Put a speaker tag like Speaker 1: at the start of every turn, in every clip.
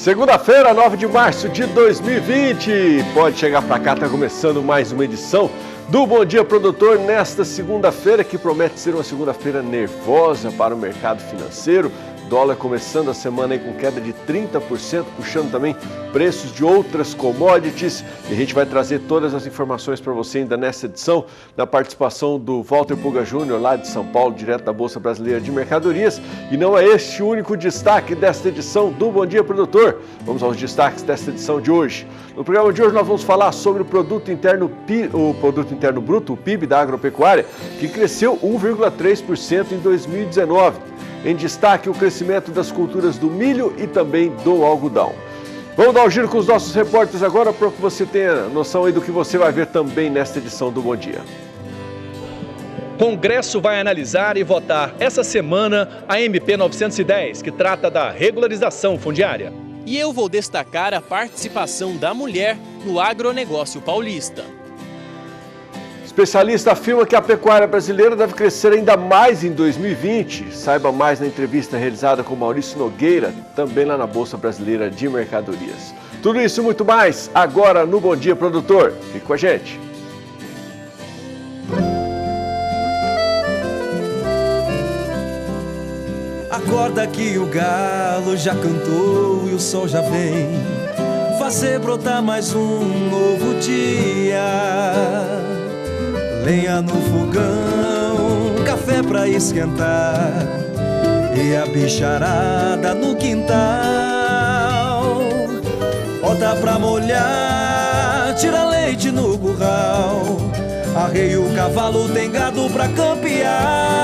Speaker 1: Segunda-feira, 9 de março de 2020. Pode chegar para cá, está começando mais uma edição do Bom Dia Produtor nesta segunda-feira, que promete ser uma segunda-feira nervosa para o mercado financeiro. Dólar começando a semana aí com queda de 30%, puxando também preços de outras commodities. E a gente vai trazer todas as informações para você ainda nessa edição, na participação do Walter Puga Júnior, lá de São Paulo, direto da Bolsa Brasileira de Mercadorias. E não é este o único destaque desta edição do Bom Dia Produtor. Vamos aos destaques desta edição de hoje. No programa de hoje nós vamos falar sobre o Produto Interno Bruto, o PIB da agropecuária, que cresceu 1,3% em 2019. Em destaque, o crescimento das culturas do milho e também do algodão. Vamos dar um giro com os nossos repórteres agora para que você tenha noção aí do que você vai ver também nesta edição do Bom Dia.
Speaker 2: Congresso vai analisar e votar essa semana a MP 910, que trata da regularização fundiária.
Speaker 3: E eu vou destacar a participação da mulher no agronegócio paulista.
Speaker 1: Especialista afirma que a pecuária brasileira deve crescer ainda mais em 2020. Saiba mais na entrevista realizada com Maurício Nogueira, também lá na Bolsa Brasileira de Mercadorias. Tudo isso e muito mais agora no Bom Dia Produtor. Fique com a gente.
Speaker 4: Acorda que o galo já cantou e o sol já vem fazer brotar mais um novo dia. Lenha no fogão, café pra esquentar e a bicharada no quintal. Bota pra molhar, tira leite no curral. Arreia o cavalo, tem gado pra campear.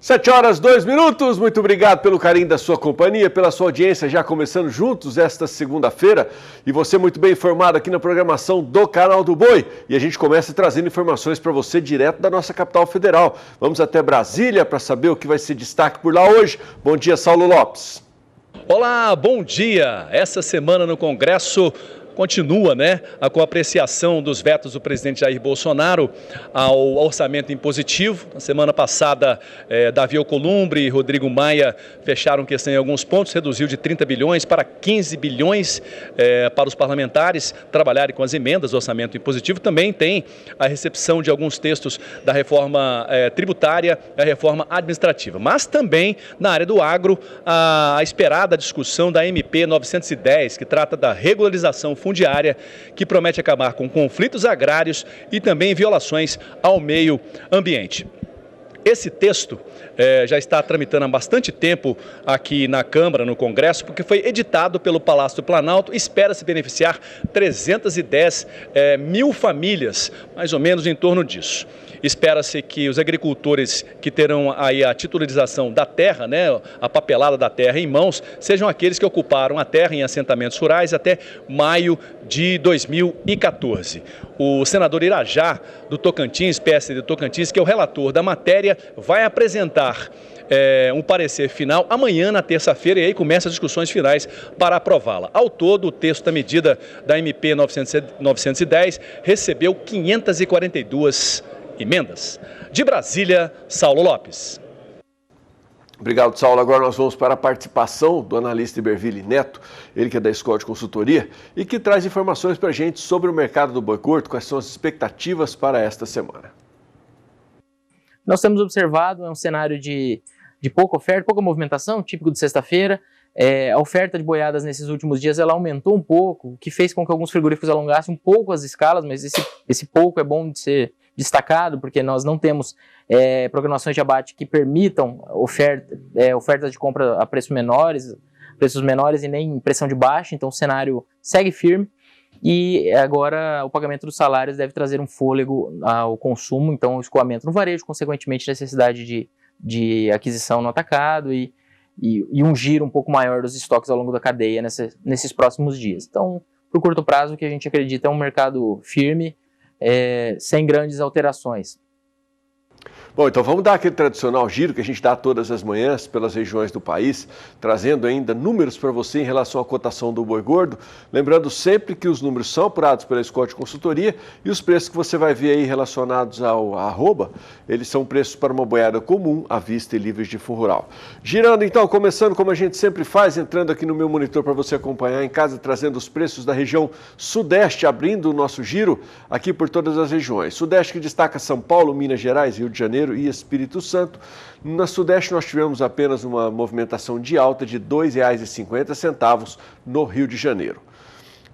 Speaker 1: 7h02. Muito obrigado pelo carinho da sua companhia, pela sua audiência, já começando juntos esta segunda-feira. E você muito bem informado aqui na programação do Canal do Boi. E a gente começa trazendo informações para você direto da nossa capital federal. Vamos até Brasília para saber o que vai ser destaque por lá hoje. Bom dia, Saulo Lopes.
Speaker 2: Olá, bom dia. Essa semana no Congresso continua, com a apreciação dos vetos do presidente Jair Bolsonaro ao orçamento impositivo. Na semana passada, Davi Alcolumbre e Rodrigo Maia fecharam questão em alguns pontos, reduziu de 30 bilhões para 15 bilhões para os parlamentares trabalharem com as emendas do orçamento impositivo. Também tem a recepção de alguns textos da reforma tributária e a reforma administrativa. Mas também, na área do agro, a esperada discussão da MP 910, que trata da regularização fundiária, que promete acabar com conflitos agrários e também violações ao meio ambiente. Esse texto já está tramitando há bastante tempo aqui na Câmara, no Congresso, porque foi editado pelo Palácio do Planalto. Espera-se beneficiar 310 mil famílias, mais ou menos em torno disso. Espera-se que os agricultores que terão aí a titularização da terra, a papelada da terra em mãos, sejam aqueles que ocuparam a terra em assentamentos rurais até maio de 2014. O senador Irajá, do Tocantins, PSD do Tocantins, que é o relator da matéria, vai apresentar um parecer final amanhã, na terça-feira, e aí começam as discussões finais para aprová-la. Ao todo, o texto da medida da MP 910 recebeu 542 emendas. De Brasília, Saulo Lopes.
Speaker 1: Obrigado, Saulo. Agora nós vamos para a participação do analista Iberville Neto, ele que é da Escola de Consultoria e que traz informações para a gente sobre o mercado do boi gordo, quais são as expectativas para esta semana.
Speaker 5: Nós temos observado um cenário de pouca oferta, pouca movimentação, típico de sexta-feira. A oferta de boiadas nesses últimos dias ela aumentou um pouco, o que fez com que alguns frigoríficos alongassem um pouco as escalas, mas esse pouco é bom de ser destacado, porque nós não temos programações de abate que permitam ofertas de compra a preços menores e nem pressão de baixa, então o cenário segue firme e agora o pagamento dos salários deve trazer um fôlego ao consumo, então o escoamento no varejo, consequentemente necessidade de aquisição no atacado e um giro um pouco maior dos estoques ao longo da cadeia nesses próximos dias. Então, por curto prazo, o que a gente acredita é um mercado firme, sem grandes alterações.
Speaker 1: Bom, então vamos dar aquele tradicional giro que a gente dá todas as manhãs pelas regiões do país, trazendo ainda números para você em relação à cotação do boi gordo. Lembrando sempre que os números são apurados pela Scott Consultoria e os preços que você vai ver aí relacionados ao arroba, eles são preços para uma boiada comum, à vista e livres de fundo rural. Girando então, começando como a gente sempre faz, entrando aqui no meu monitor para você acompanhar em casa, trazendo os preços da região sudeste, abrindo o nosso giro aqui por todas as regiões. Sudeste que destaca São Paulo, Minas Gerais, Rio de Janeiro e Espírito Santo. Na Sudeste nós tivemos apenas uma movimentação de alta de R$ 2,50 no Rio de Janeiro.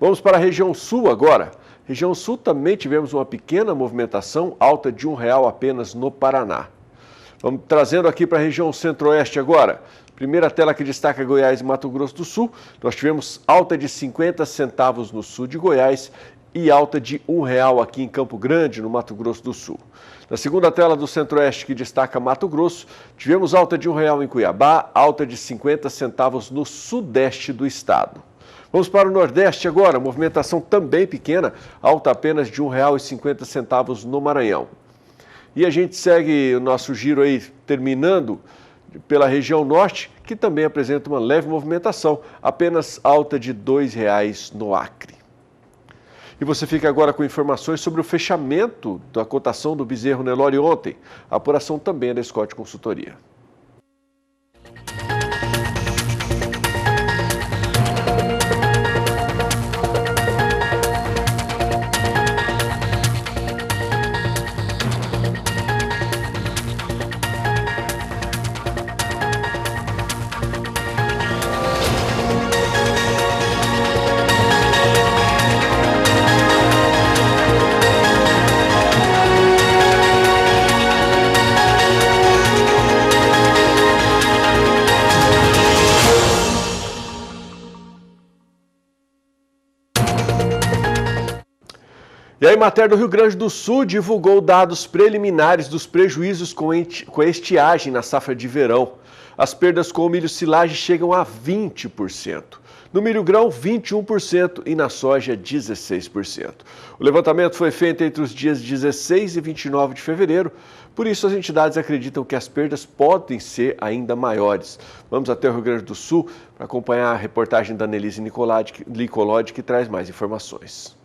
Speaker 1: Vamos para a região Sul agora. Região Sul também tivemos uma pequena movimentação, alta de R$ 1 apenas no Paraná. Vamos trazendo aqui para a região Centro-Oeste agora. Primeira tela que destaca Goiás e Mato Grosso do Sul. Nós tivemos alta de 50 centavos no sul de Goiás e alta de R$ 1 aqui em Campo Grande, no Mato Grosso do Sul. Na segunda tela do Centro-Oeste, que destaca Mato Grosso, tivemos alta de R$ 1 em Cuiabá, alta de 50 centavos no sudeste do estado. Vamos para o Nordeste agora, movimentação também pequena, alta apenas de R$ 1,50 no Maranhão. E a gente segue o nosso giro aí, terminando pela região Norte, que também apresenta uma leve movimentação, apenas alta de R$ 2 no Acre. E você fica agora com informações sobre o fechamento da cotação do bezerro Nelore ontem. A apuração também é da Scott Consultoria. E a Emater do Rio Grande do Sul divulgou dados preliminares dos prejuízos com a estiagem na safra de verão. As perdas com o milho silagem chegam a 20%. No milho grão, 21% e na soja, 16%. O levantamento foi feito entre os dias 16 e 29 de fevereiro, por isso as entidades acreditam que as perdas podem ser ainda maiores. Vamos até o Rio Grande do Sul para acompanhar a reportagem da Nelise Nicolodi, que traz mais informações.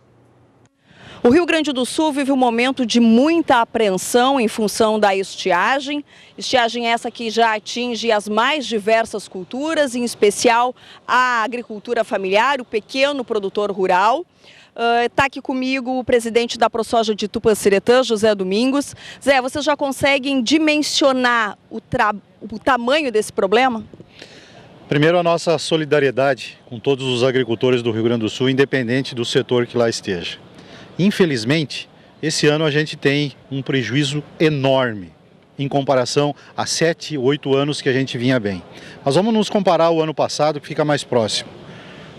Speaker 6: O Rio Grande do Sul vive um momento de muita apreensão em função da estiagem. Estiagem essa que já atinge as mais diversas culturas, em especial a agricultura familiar, o pequeno produtor rural. Está aqui comigo o presidente da ProSoja de Tupanciretã, José Domingos. Zé, vocês já conseguem dimensionar o tamanho desse problema?
Speaker 7: Primeiro, a nossa solidariedade com todos os agricultores do Rio Grande do Sul, independente do setor que lá esteja. Infelizmente, esse ano a gente tem um prejuízo enorme em comparação a 7, 8 anos que a gente vinha bem. Nós vamos nos comparar ao ano passado, que fica mais próximo.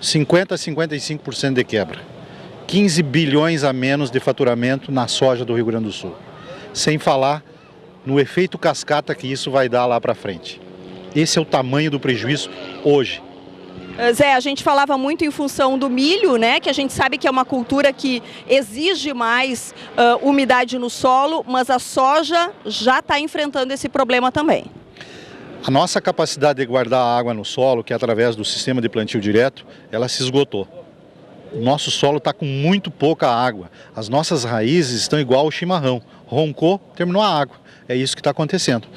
Speaker 7: 50% a 55% de quebra. 15 bilhões a menos de faturamento na soja do Rio Grande do Sul. Sem falar no efeito cascata que isso vai dar lá para frente. Esse é o tamanho do prejuízo hoje.
Speaker 6: Zé, a gente falava muito em função do milho, né? Que a gente sabe que é uma cultura que exige mais umidade no solo, mas a soja já está enfrentando esse problema também.
Speaker 7: A nossa capacidade de guardar água no solo, que é através do sistema de plantio direto, ela se esgotou. O nosso solo está com muito pouca água. As nossas raízes estão igual ao chimarrão. Roncou, terminou a água. É isso que está acontecendo.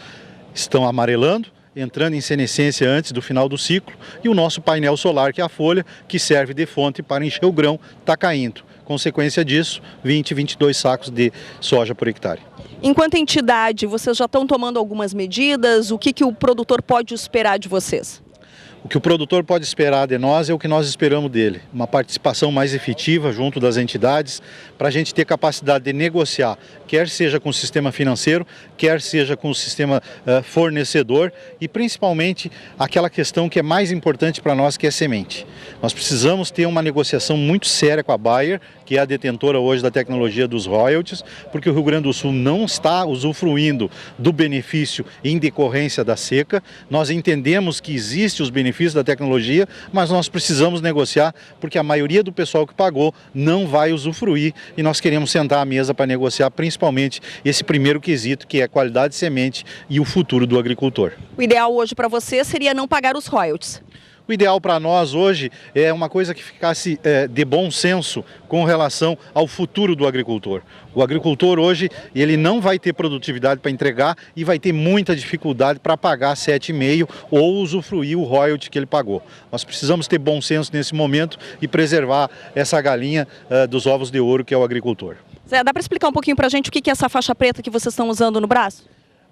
Speaker 7: Estão amarelando, entrando em senescência antes do final do ciclo, e o nosso painel solar, que é a folha, que serve de fonte para encher o grão, está caindo. Consequência disso, 20, 22 sacos de soja por hectare.
Speaker 6: Enquanto entidade, vocês já estão tomando algumas medidas? O que o produtor pode esperar de vocês?
Speaker 7: O que o produtor pode esperar de nós é o que nós esperamos dele, uma participação mais efetiva junto das entidades, para a gente ter capacidade de negociar, quer seja com o sistema financeiro, quer seja com o sistema fornecedor e principalmente aquela questão que é mais importante para nós, que é semente. Nós precisamos ter uma negociação muito séria com a Bayer, que é a detentora hoje da tecnologia dos royalties, porque o Rio Grande do Sul não está usufruindo do benefício em decorrência da seca. Nós entendemos que existem os benefícios benefício da tecnologia, mas nós precisamos negociar porque a maioria do pessoal que pagou não vai usufruir e nós queremos sentar à mesa para negociar principalmente esse primeiro quesito, que é a qualidade de semente e o futuro do agricultor.
Speaker 6: O ideal hoje para você seria não pagar os royalties.
Speaker 7: O ideal para nós hoje é uma coisa que ficasse de bom senso com relação ao futuro do agricultor. O agricultor hoje ele não vai ter produtividade para entregar e vai ter muita dificuldade para pagar 7,5 ou usufruir o royalty que ele pagou. Nós precisamos ter bom senso nesse momento e preservar essa galinha dos ovos de ouro que é o agricultor.
Speaker 6: Zé, dá para explicar um pouquinho para a gente o que é essa faixa preta que vocês estão usando no braço?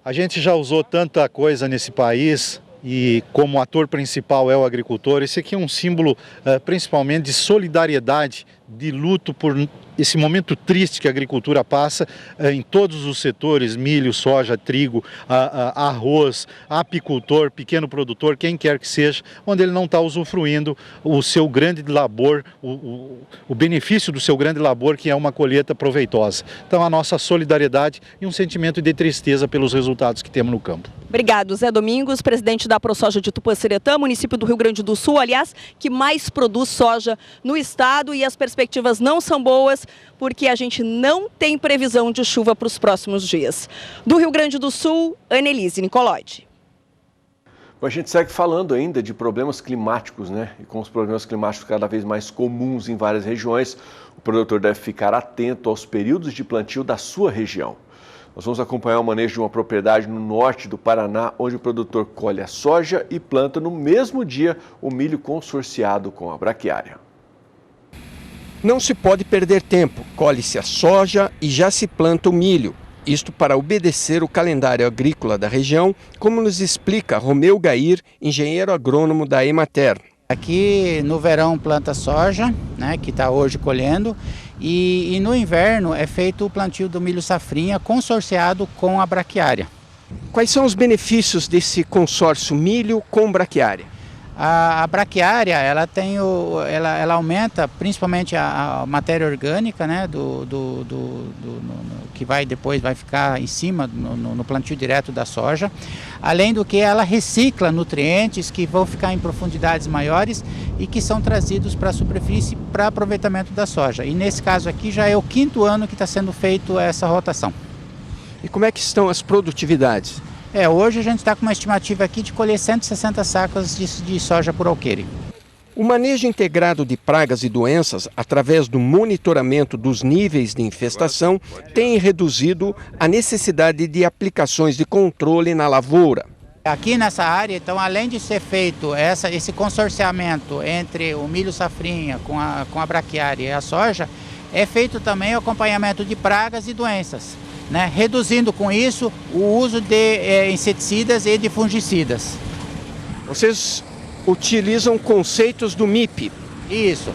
Speaker 7: A gente já usou tanta coisa nesse país. E como ator principal é o agricultor, esse aqui é um símbolo principalmente de solidariedade, de luto por esse momento triste que a agricultura passa em todos os setores, milho, soja, trigo, arroz, apicultor, pequeno produtor, quem quer que seja, onde ele não está usufruindo o seu grande labor, o benefício do seu grande labor, que é uma colheita proveitosa. Então a nossa solidariedade e um sentimento de tristeza pelos resultados que temos no campo.
Speaker 6: Obrigado, Zé Domingos, presidente da ProSoja de Tupanciretã, município do Rio Grande do Sul, aliás, que mais produz soja no estado, e as perspectivas não são boas porque a gente não tem previsão de chuva para os próximos dias. Do Rio Grande do Sul, Annelise Nicolotti.
Speaker 1: A gente segue falando ainda de problemas climáticos, né? E com os problemas climáticos cada vez mais comuns em várias regiões, o produtor deve ficar atento aos períodos de plantio da sua região. Nós vamos acompanhar o manejo de uma propriedade no norte do Paraná, onde o produtor colhe a soja e planta no mesmo dia o milho consorciado com a braquiária.
Speaker 8: Não se pode perder tempo, colhe-se a soja e já se planta o milho. Isto para obedecer o calendário agrícola da região, como nos explica Romeu Gair, engenheiro agrônomo da Emater.
Speaker 9: Aqui no verão planta soja, né, que está hoje colhendo, e no inverno é feito o plantio do milho safrinha consorciado com a braquiária.
Speaker 8: Quais são os benefícios desse consórcio milho com braquiária?
Speaker 9: A braquiária, ela aumenta principalmente a matéria orgânica, né, que depois vai ficar em cima no plantio direto da soja. Além do que ela recicla nutrientes que vão ficar em profundidades maiores e que são trazidos para a superfície para aproveitamento da soja. E nesse caso aqui já é o 5º ano que está sendo feito essa rotação.
Speaker 8: E como é que estão as produtividades?
Speaker 9: Hoje a gente está com uma estimativa aqui de colher 160 sacas de soja por alqueire.
Speaker 8: O manejo integrado de pragas e doenças, através do monitoramento dos níveis de infestação, tem reduzido a necessidade de aplicações de controle na lavoura.
Speaker 9: Aqui nessa área, então, além de ser feito esse consorciamento entre o milho safrinha com a braquiária e a soja, é feito também o acompanhamento de pragas e doenças, né? Reduzindo com isso o uso de inseticidas e de fungicidas.
Speaker 8: Vocês utilizam conceitos do MIP?
Speaker 9: Isso.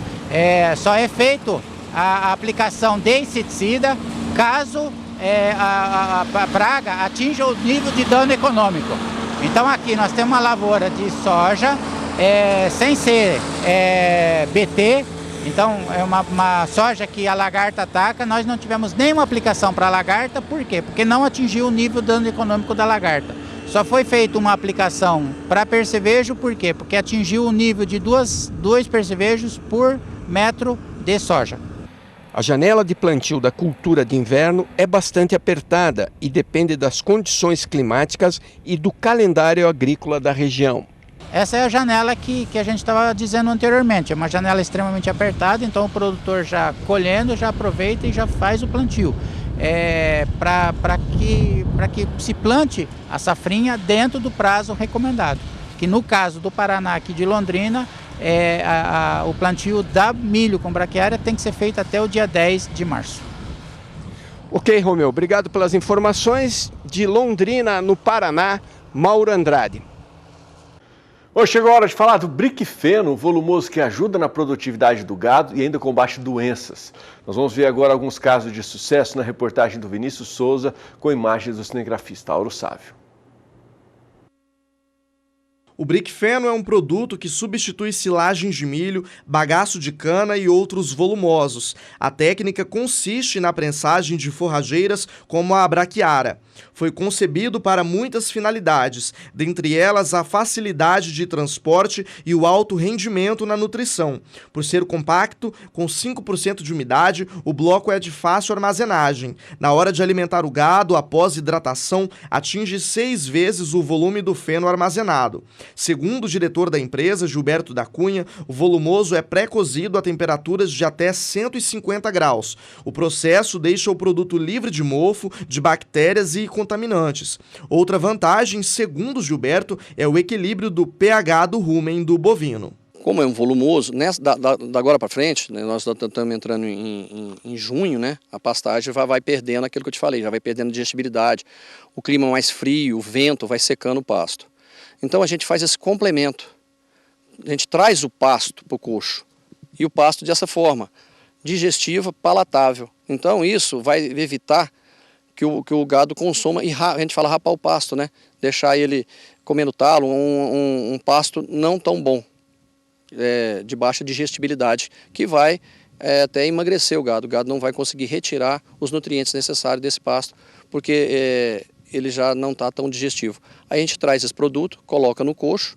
Speaker 9: Só é feito a aplicação de inseticida caso a praga atinja o nível de dano econômico. Então aqui nós temos uma lavoura de soja sem ser BT. Então é uma soja que a lagarta ataca, nós não tivemos nenhuma aplicação para a lagarta, por quê? Porque não atingiu o nível de dano econômico da lagarta. Só foi feita uma aplicação para percevejo, por quê? Porque atingiu o nível de dois percevejos por metro de soja.
Speaker 8: A janela de plantio da cultura de inverno é bastante apertada e depende das condições climáticas e do calendário agrícola da região.
Speaker 9: Essa é a janela que a gente estava dizendo anteriormente, é uma janela extremamente apertada, então o produtor já colhendo, já aproveita e já faz o plantio. Para que se plante a safrinha dentro do prazo recomendado. Que no caso do Paraná, aqui de Londrina, o plantio da milho com braquiária tem que ser feito até o dia 10 de março.
Speaker 8: Ok, Romeu, obrigado pelas informações. De Londrina, no Paraná, Mauro Andrade.
Speaker 1: Hoje chegou a hora de falar do Briquifeno, um volumoso que ajuda na produtividade do gado e ainda combate doenças. Nós vamos ver agora alguns casos de sucesso na reportagem do Vinícius Souza, com imagens do cinegrafista Auro Sávio.
Speaker 10: O Briquefeno é um produto que substitui silagens de milho, bagaço de cana e outros volumosos. A técnica consiste na prensagem de forrageiras como a braquiara. Foi concebido para muitas finalidades, dentre elas a facilidade de transporte e o alto rendimento na nutrição. Por ser compacto, com 5% de umidade, o bloco é de fácil armazenagem. Na hora de alimentar o gado, após hidratação, atinge 6 vezes o volume do feno armazenado. Segundo o diretor da empresa, Gilberto da Cunha, o volumoso é pré-cozido a temperaturas de até 150 graus. O processo deixa o produto livre de mofo, de bactérias e contaminantes. Outra vantagem, segundo Gilberto, é o equilíbrio do pH do rumen do bovino.
Speaker 11: Como é um volumoso, da agora para frente, né, nós estamos entrando em junho, né, a pastagem vai perdendo aquilo que eu te falei, já vai perdendo digestibilidade, o clima mais frio, o vento vai secando o pasto. Então a gente faz esse complemento, a gente traz o pasto para o coxo, e o pasto dessa forma, digestiva, palatável. Então isso vai evitar que o gado consuma, e a gente fala rapar o pasto, né? Deixar ele comendo talo, um pasto não tão bom, de baixa digestibilidade, que vai até emagrecer o gado não vai conseguir retirar os nutrientes necessários desse pasto, porque ele já não está tão digestivo. Aí a gente traz esse produto, coloca no coxo,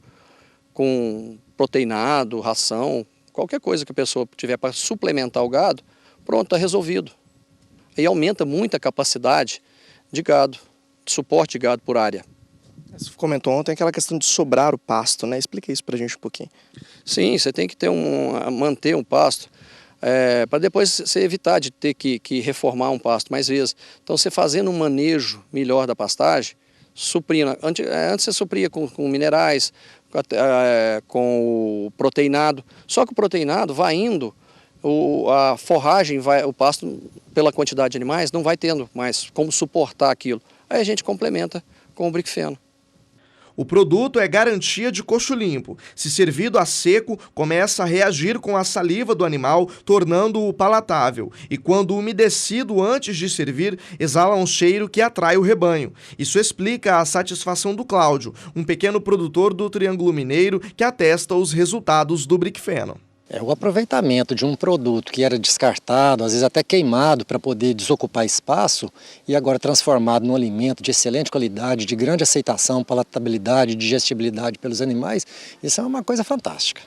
Speaker 11: com proteinado, ração, qualquer coisa que a pessoa tiver para suplementar o gado, pronto, está resolvido. Aí aumenta muito a capacidade de gado, de suporte de gado por área.
Speaker 10: Você comentou ontem aquela questão de sobrar o pasto, né? Explica isso para a gente um pouquinho.
Speaker 11: Sim, você tem que ter manter um pasto, para depois você evitar de ter que reformar um pasto mais vezes. Então você fazendo um manejo melhor da pastagem, suprindo, antes você supria com minerais, com o proteinado, só que o proteinado vai indo, a forragem, o pasto, pela quantidade de animais, não vai tendo mais como suportar aquilo. Aí a gente complementa com o Briquefeno.
Speaker 10: O produto é garantia de coxo limpo. Se servido a seco, começa a reagir com a saliva do animal, tornando-o palatável. E quando umedecido antes de servir, exala um cheiro que atrai o rebanho. Isso explica a satisfação do Cláudio, um pequeno produtor do Triângulo Mineiro que atesta os resultados do Briquefeno.
Speaker 12: O aproveitamento de um produto que era descartado, às vezes até queimado para poder desocupar espaço e agora transformado num alimento de excelente qualidade, de grande aceitação, palatabilidade, digestibilidade pelos animais, isso é uma coisa fantástica.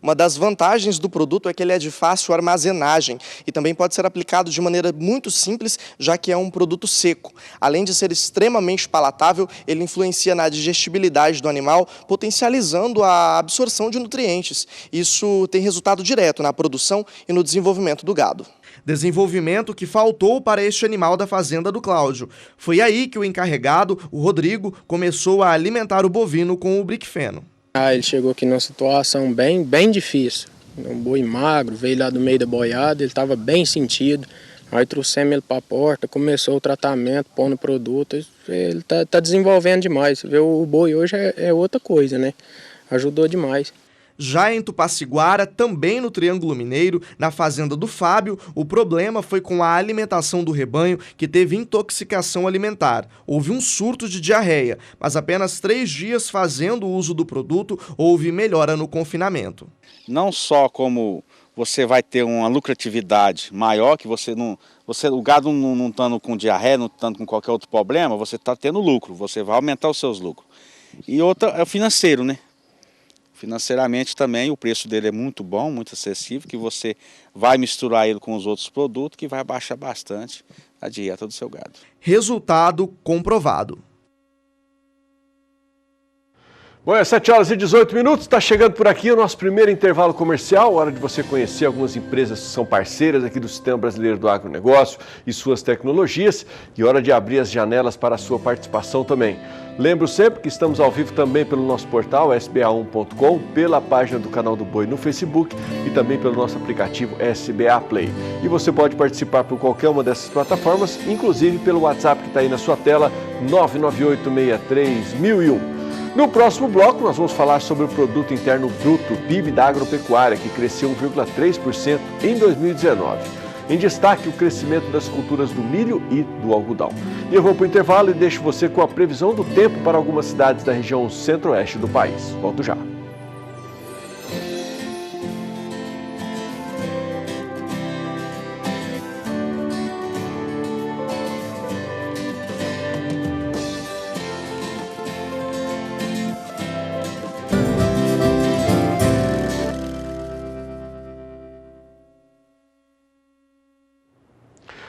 Speaker 10: Uma das vantagens do produto é que ele é de fácil armazenagem e também pode ser aplicado de maneira muito simples, já que é um produto seco. Além de ser extremamente palatável, ele influencia na digestibilidade do animal, potencializando a absorção de nutrientes. Isso tem resultado direto na produção e no desenvolvimento do gado. Desenvolvimento que faltou para este animal da fazenda do Cláudio. Foi aí que o encarregado, o Rodrigo, começou a alimentar o bovino com o Briquefeno.
Speaker 13: Ele chegou aqui numa situação bem difícil, um boi magro, veio lá do meio da boiada, ele estava bem sentido, aí trouxemos ele para a porta, começou o tratamento, pondo o produto, ele tá desenvolvendo demais, você vê, o boi hoje é outra coisa, né? Ajudou demais.
Speaker 10: Já em Tupaciguara, também no Triângulo Mineiro, na fazenda do Fábio, o problema foi com a alimentação do rebanho, que teve intoxicação alimentar. Houve um surto de diarreia, mas apenas 3 dias fazendo uso do produto, houve melhora no confinamento.
Speaker 14: Não só como você vai ter uma lucratividade maior, que o gado não estando com diarreia, não estando com qualquer outro problema, você está tendo lucro, você vai aumentar os seus lucros. E outra é o financeiro, né? Financeiramente também o preço dele é muito bom, muito acessível, que você vai misturar ele com os outros produtos, que vai baixar bastante a dieta do seu gado.
Speaker 10: Resultado comprovado.
Speaker 1: Bom, é 7h18, está chegando por aqui o nosso primeiro intervalo comercial, hora de você conhecer algumas empresas que são parceiras aqui do Sistema Brasileiro do Agronegócio e suas tecnologias, e hora de abrir as janelas para a sua participação também. Lembro sempre que estamos ao vivo também pelo nosso portal sba1.com, pela página do Canal do Boi no Facebook e também pelo nosso aplicativo SBA Play. E você pode participar por qualquer uma dessas plataformas, inclusive pelo WhatsApp que está aí na sua tela, 998631001. No próximo bloco, nós vamos falar sobre o Produto Interno Bruto, PIB da agropecuária, que cresceu 1,3% em 2019. Em destaque, o crescimento das culturas do milho e do algodão. E eu vou para o intervalo e deixo você com a previsão do tempo para algumas cidades da região centro-oeste do país. Volto já.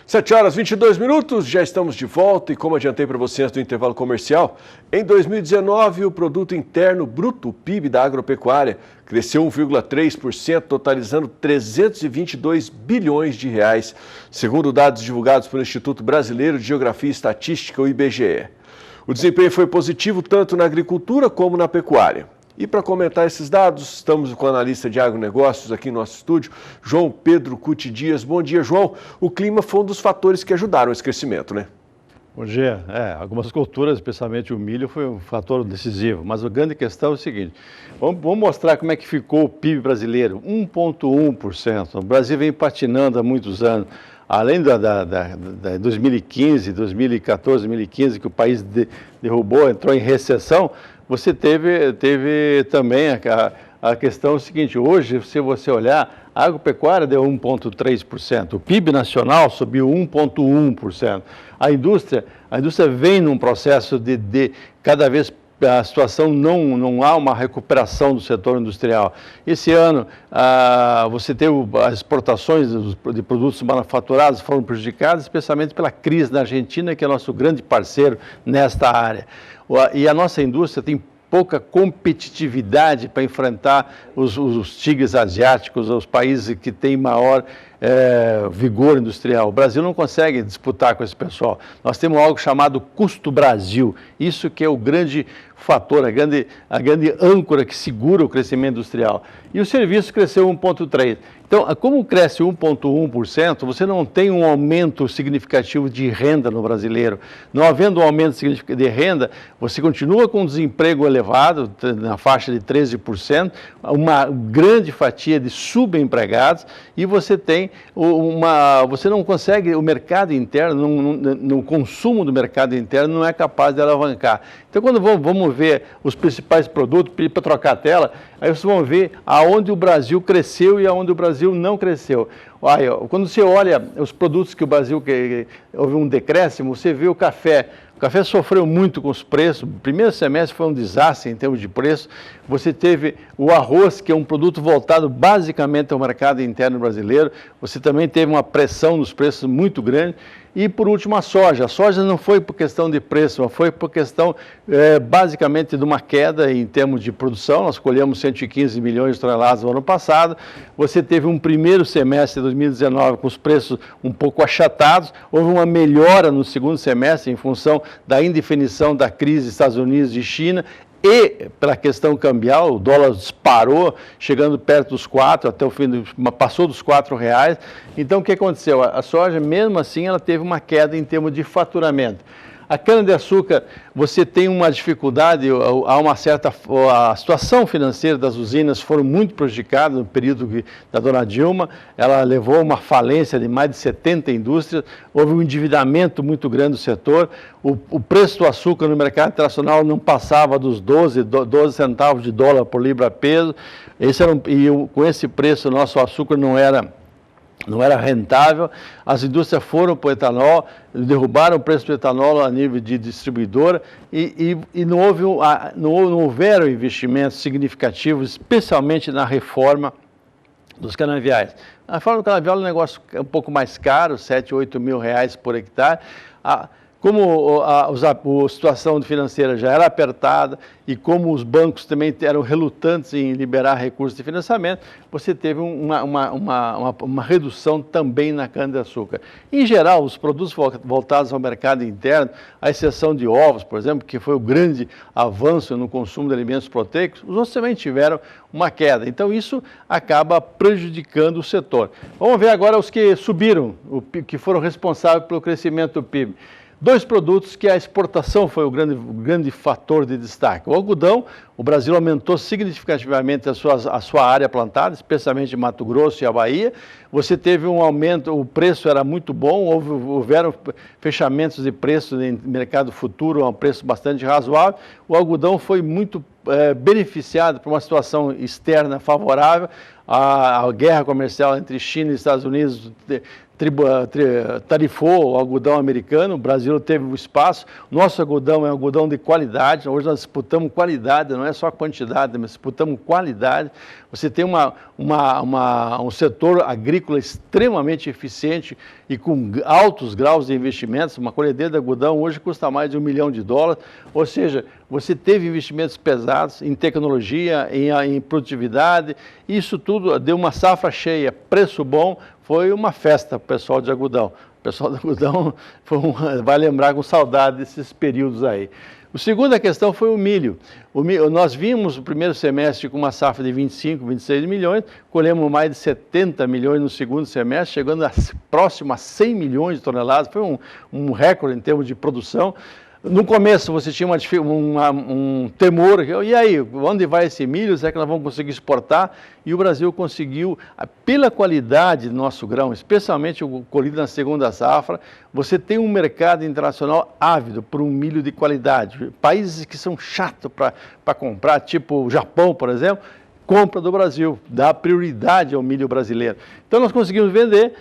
Speaker 1: Sete horas 22 minutos, já estamos de volta e como adiantei para você antes do intervalo comercial, em 2019 o Produto Interno Bruto, o PIB da agropecuária, cresceu 1,3%, totalizando 322 bilhões de reais, segundo dados divulgados pelo Instituto Brasileiro de Geografia e Estatística, o IBGE. O desempenho foi positivo tanto na agricultura como na pecuária. E para comentar esses dados, estamos com o analista de agronegócios aqui no nosso estúdio, João Pedro Cuti Dias. Bom dia, João. O clima foi um dos fatores que ajudaram esse crescimento, né?
Speaker 15: Bom dia. Algumas culturas, especialmente o milho, foi um fator decisivo. Mas a grande questão é o seguinte, vamos mostrar como é que ficou o PIB brasileiro, 1,1%. O Brasil vem patinando há muitos anos. Além da 2015, 2014, 2015, que o país derrubou, entrou em recessão, você teve também a questão seguinte, hoje, se você olhar, a agropecuária deu 1,3%, o PIB nacional subiu 1,1%. A indústria vem num processo de cada vez a situação não há uma recuperação do setor industrial. Esse ano, você teve as exportações de produtos manufaturados foram prejudicadas, especialmente pela crise na Argentina, que é nosso grande parceiro nesta área. E a nossa indústria tem pouca competitividade para enfrentar os tigres asiáticos, os países que têm maior vigor industrial. O Brasil não consegue disputar com esse pessoal. Nós temos algo chamado custo Brasil. Isso que é o grande fator, a grande âncora que segura o crescimento industrial. E o serviço cresceu 1,3%. Então, como cresce 1,1%, você não tem um aumento significativo de renda no brasileiro. Não havendo um aumento significativo de renda, você continua com um desemprego elevado, na faixa de 13%, uma grande fatia de subempregados, e você tem você não consegue, o mercado interno, no consumo do mercado interno não é capaz de alavancar. Então, quando vamos ver os principais produtos, pedir para trocar a tela, aí vocês vão ver aonde o Brasil cresceu e aonde o Brasil não cresceu. Quando você olha os produtos que o Brasil, houve um decréscimo, você vê o café. O café sofreu muito com os preços, o primeiro semestre foi um desastre em termos de preço. Você teve o arroz, que é um produto voltado basicamente ao mercado interno brasileiro. Você também teve uma pressão nos preços muito grande. E, por último, a soja. A soja não foi por questão de preço, mas foi por questão, basicamente, de uma queda em termos de produção. Nós colhemos 115 milhões de toneladas no ano passado. Você teve um primeiro semestre de 2019 com os preços um pouco achatados. Houve uma melhora no segundo semestre em função da indefinição da crise Estados Unidos e China. E pela questão cambial, o dólar disparou, chegando perto dos 4, até o fim, passou dos R$4. Então, o que aconteceu? A soja, mesmo assim, ela teve uma queda em termos de faturamento. A cana-de-açúcar, você tem uma dificuldade, há uma certa... A situação financeira das usinas foram muito prejudicadas no período da dona Dilma, ela levou a uma falência de mais de 70 indústrias, houve um endividamento muito grande do setor, o preço do açúcar no mercado internacional não passava dos 12 centavos de dólar por libra-peso, com esse preço o nosso açúcar não era rentável, as indústrias foram para o etanol, derrubaram o preço do etanol a nível de distribuidora e não houveram investimentos significativos, especialmente na reforma dos canaviais. A reforma do canavial é um negócio um pouco mais caro, 7, 8 mil reais por hectare. Como a situação financeira já era apertada e como os bancos também eram relutantes em liberar recursos de financiamento, você teve uma redução também na cana-de-açúcar. Em geral, os produtos voltados ao mercado interno, à exceção de ovos, por exemplo, que foi o grande avanço no consumo de alimentos proteicos, os outros também tiveram uma queda. Então, isso acaba prejudicando o setor. Vamos ver agora os que subiram, que foram responsáveis pelo crescimento do PIB. Dois produtos que a exportação foi o grande fator de destaque. O algodão, o Brasil aumentou significativamente a sua área plantada, especialmente em Mato Grosso e a Bahia. Você teve um aumento, o preço era muito bom, houveram fechamentos de preço no mercado futuro a um preço bastante razoável. O algodão foi muito beneficiado por uma situação externa favorável. A guerra comercial entre China e Estados Unidos tarifou o algodão americano, o Brasil teve o espaço. Nosso algodão é um algodão de qualidade, hoje nós disputamos qualidade, não é só quantidade, mas disputamos qualidade. Você tem um setor agrícola extremamente eficiente e com altos graus de investimentos. Uma colhedeira de algodão hoje custa mais de $1 milhão, ou seja, você teve investimentos pesados em tecnologia, em produtividade, isso tudo deu uma safra cheia, preço bom. Foi uma festa para o pessoal de algodão. O pessoal de algodão vai lembrar com saudade desses períodos aí. A segunda questão foi o milho. Nós vimos o primeiro semestre com uma safra de 25, 26 milhões, colhemos mais de 70 milhões no segundo semestre, chegando próximo a 100 milhões de toneladas. Foi um recorde em termos de produção. No começo você tinha um temor, e aí, onde vai esse milho? Será que nós vamos conseguir exportar? E o Brasil conseguiu, pela qualidade do nosso grão, especialmente o colhido na segunda safra, você tem um mercado internacional ávido por um milho de qualidade. Países que são chatos para comprar, tipo o Japão, por exemplo, compra do Brasil, dá prioridade ao milho brasileiro. Então nós conseguimos vender,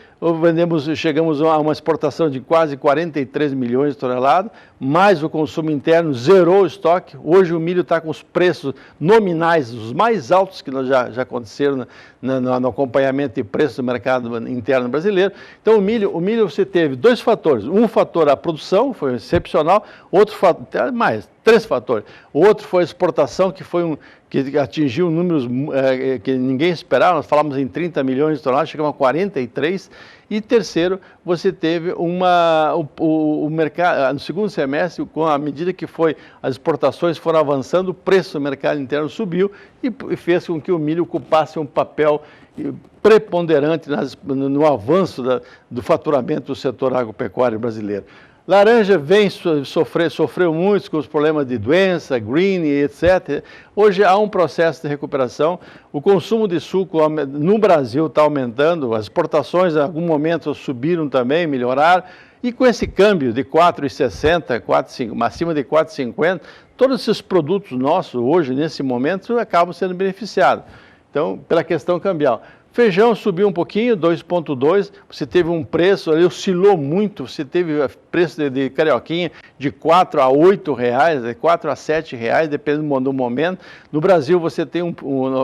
Speaker 15: chegamos a uma exportação de quase 43 milhões de toneladas, mais o consumo interno zerou o estoque. Hoje o milho está com os preços nominais, os mais altos que já aconteceram no acompanhamento de preços do mercado interno brasileiro. Então o milho você teve dois fatores. Um fator, a produção, foi excepcional, outro fator, três fatores. O outro foi a exportação, que atingiu números que ninguém esperava. Nós falamos em 30 milhões de toneladas, chegamos a 43. E terceiro, você teve o mercado, no segundo semestre, com a medida que as exportações foram avançando, o preço do mercado interno subiu e fez com que o milho ocupasse um papel preponderante no avanço do faturamento do setor agropecuário brasileiro. Laranja sofreu muito com os problemas de doença, green, etc. Hoje há um processo de recuperação. O consumo de suco no Brasil está aumentando, as exportações em algum momento subiram também, melhoraram. E com esse câmbio de 4,60, acima de 4,50, todos esses produtos nossos hoje, nesse momento, acabam sendo beneficiados. Então, pela questão cambial. Feijão subiu um pouquinho, 2,2, você teve um preço, ele oscilou muito, você teve preço de carioquinha de 4 a 8 reais, de 4 a 7 reais, dependendo do momento. No Brasil você tem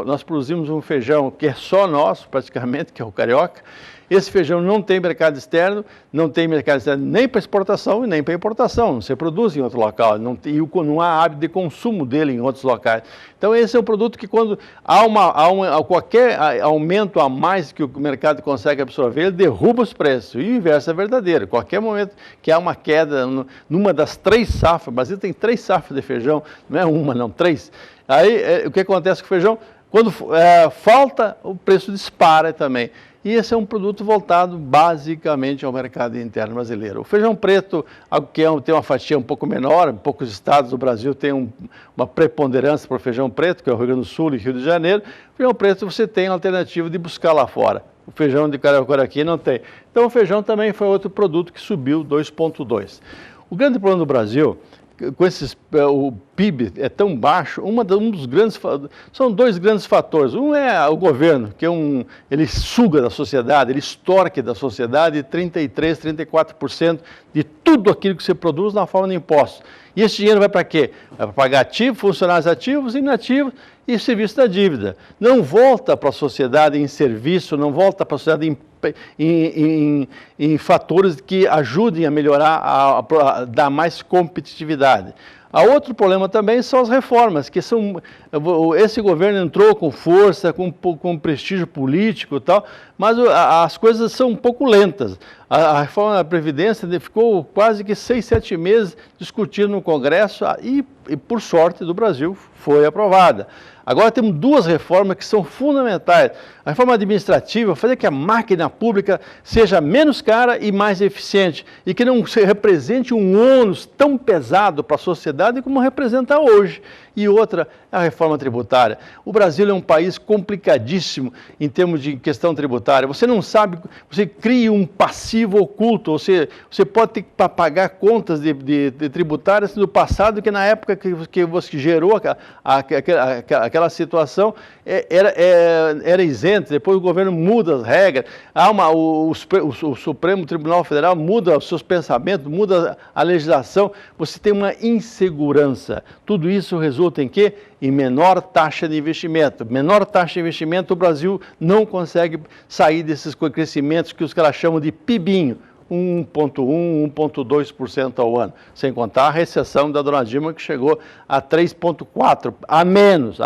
Speaker 15: nós produzimos um feijão que é só nosso, praticamente, que é o carioca. Esse feijão não tem mercado externo nem para exportação e nem para importação, não se produz em outro local, não há hábito de consumo dele em outros locais. Então esse é um produto que quando há qualquer aumento a mais que o mercado consegue absorver, ele derruba os preços, e o inverso é verdadeiro. Qualquer momento que há uma queda numa das 3 safras, o Brasil tem 3 safras de feijão, não é uma, não, 3. Aí o que acontece com o feijão? Quando falta, o preço dispara também. E esse é um produto voltado basicamente ao mercado interno brasileiro. O feijão preto, que tem uma fatia um pouco menor, em poucos estados do Brasil tem uma preponderância para o feijão preto, que é o Rio Grande do Sul e Rio de Janeiro. O feijão preto você tem a alternativa de buscar lá fora. O feijão de carioca aqui não tem. Então o feijão também foi outro produto que subiu 2,2. O grande problema do Brasil, o PIB é tão baixo, são 2 grandes fatores. Um é o governo, que ele suga da sociedade, ele extorque da sociedade 33%, 34% de tudo aquilo que você produz na forma de impostos. E esse dinheiro vai para quê? Vai para pagar ativos, funcionários ativos, inativos e serviço da dívida. Não volta para a sociedade em serviço, não volta para a sociedade em fatores que ajudem a melhorar, a dar mais competitividade. Há outro problema também são as reformas, que esse governo entrou com força, com prestígio político e tal, mas as coisas são um pouco lentas. A reforma da Previdência ficou quase que 6, 7 meses discutindo no Congresso e, por sorte do Brasil, foi aprovada. Agora temos duas reformas que são fundamentais. A reforma administrativa, fazer que a máquina pública seja menos cara e mais eficiente e que não represente um ônus tão pesado para a sociedade como representa hoje. E outra, a reforma tributária. O Brasil é um país complicadíssimo em termos de questão tributária. Você não sabe, você cria um passivo oculto, você pode ter que pagar contas de tributárias do passado, que na época que você gerou aquela situação era isento. Depois o governo muda as regras, o Supremo Tribunal Federal muda os seus pensamentos, muda a legislação, você tem uma insegurança. Tudo isso resulta em quê? Em menor taxa de investimento. Menor taxa de investimento, o Brasil não consegue sair desses crescimentos que os caras chamam de PIBinho, 1,1%, 1,2% ao ano, sem contar a recessão da dona Dilma, que chegou a 3,4%, a menos,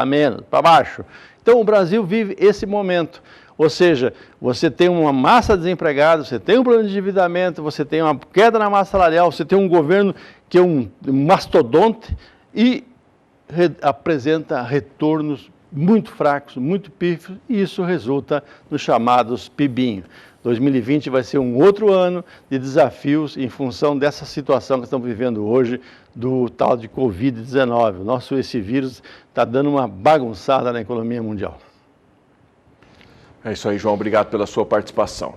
Speaker 15: para baixo. Então, o Brasil vive esse momento. Ou seja, você tem uma massa desempregada, você tem um problema de endividamento, você tem uma queda na massa salarial, você tem um governo que é um mastodonte e apresenta retornos muito fracos, muito pífios, e isso resulta nos chamados PIBinho. 2020 vai ser um outro ano de desafios em função dessa situação que estamos vivendo hoje do tal de Covid-19. Esse vírus está dando uma bagunçada na economia mundial.
Speaker 1: É isso aí, João. Obrigado pela sua participação.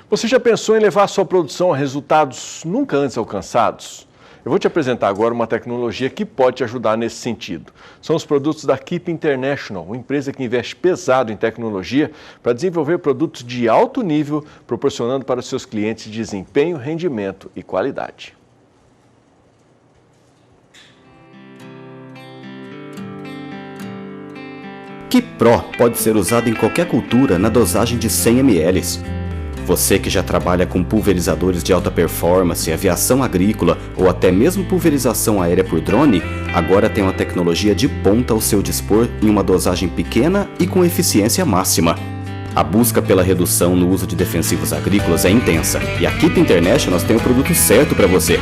Speaker 1: Você já pensou em levar a sua produção a resultados nunca antes alcançados? Eu vou te apresentar agora uma tecnologia que pode te ajudar nesse sentido. São os produtos da Keep International, uma empresa que investe pesado em tecnologia para desenvolver produtos de alto nível, proporcionando para os seus clientes desempenho, rendimento e qualidade.
Speaker 16: Keep Pro pode ser usado em qualquer cultura na dosagem de 100 ml. Você que já trabalha com pulverizadores de alta performance, aviação agrícola ou até mesmo pulverização aérea por drone, agora tem uma tecnologia de ponta ao seu dispor em uma dosagem pequena e com eficiência máxima. A busca pela redução no uso de defensivos agrícolas é intensa e a Keep International tem o produto certo para você.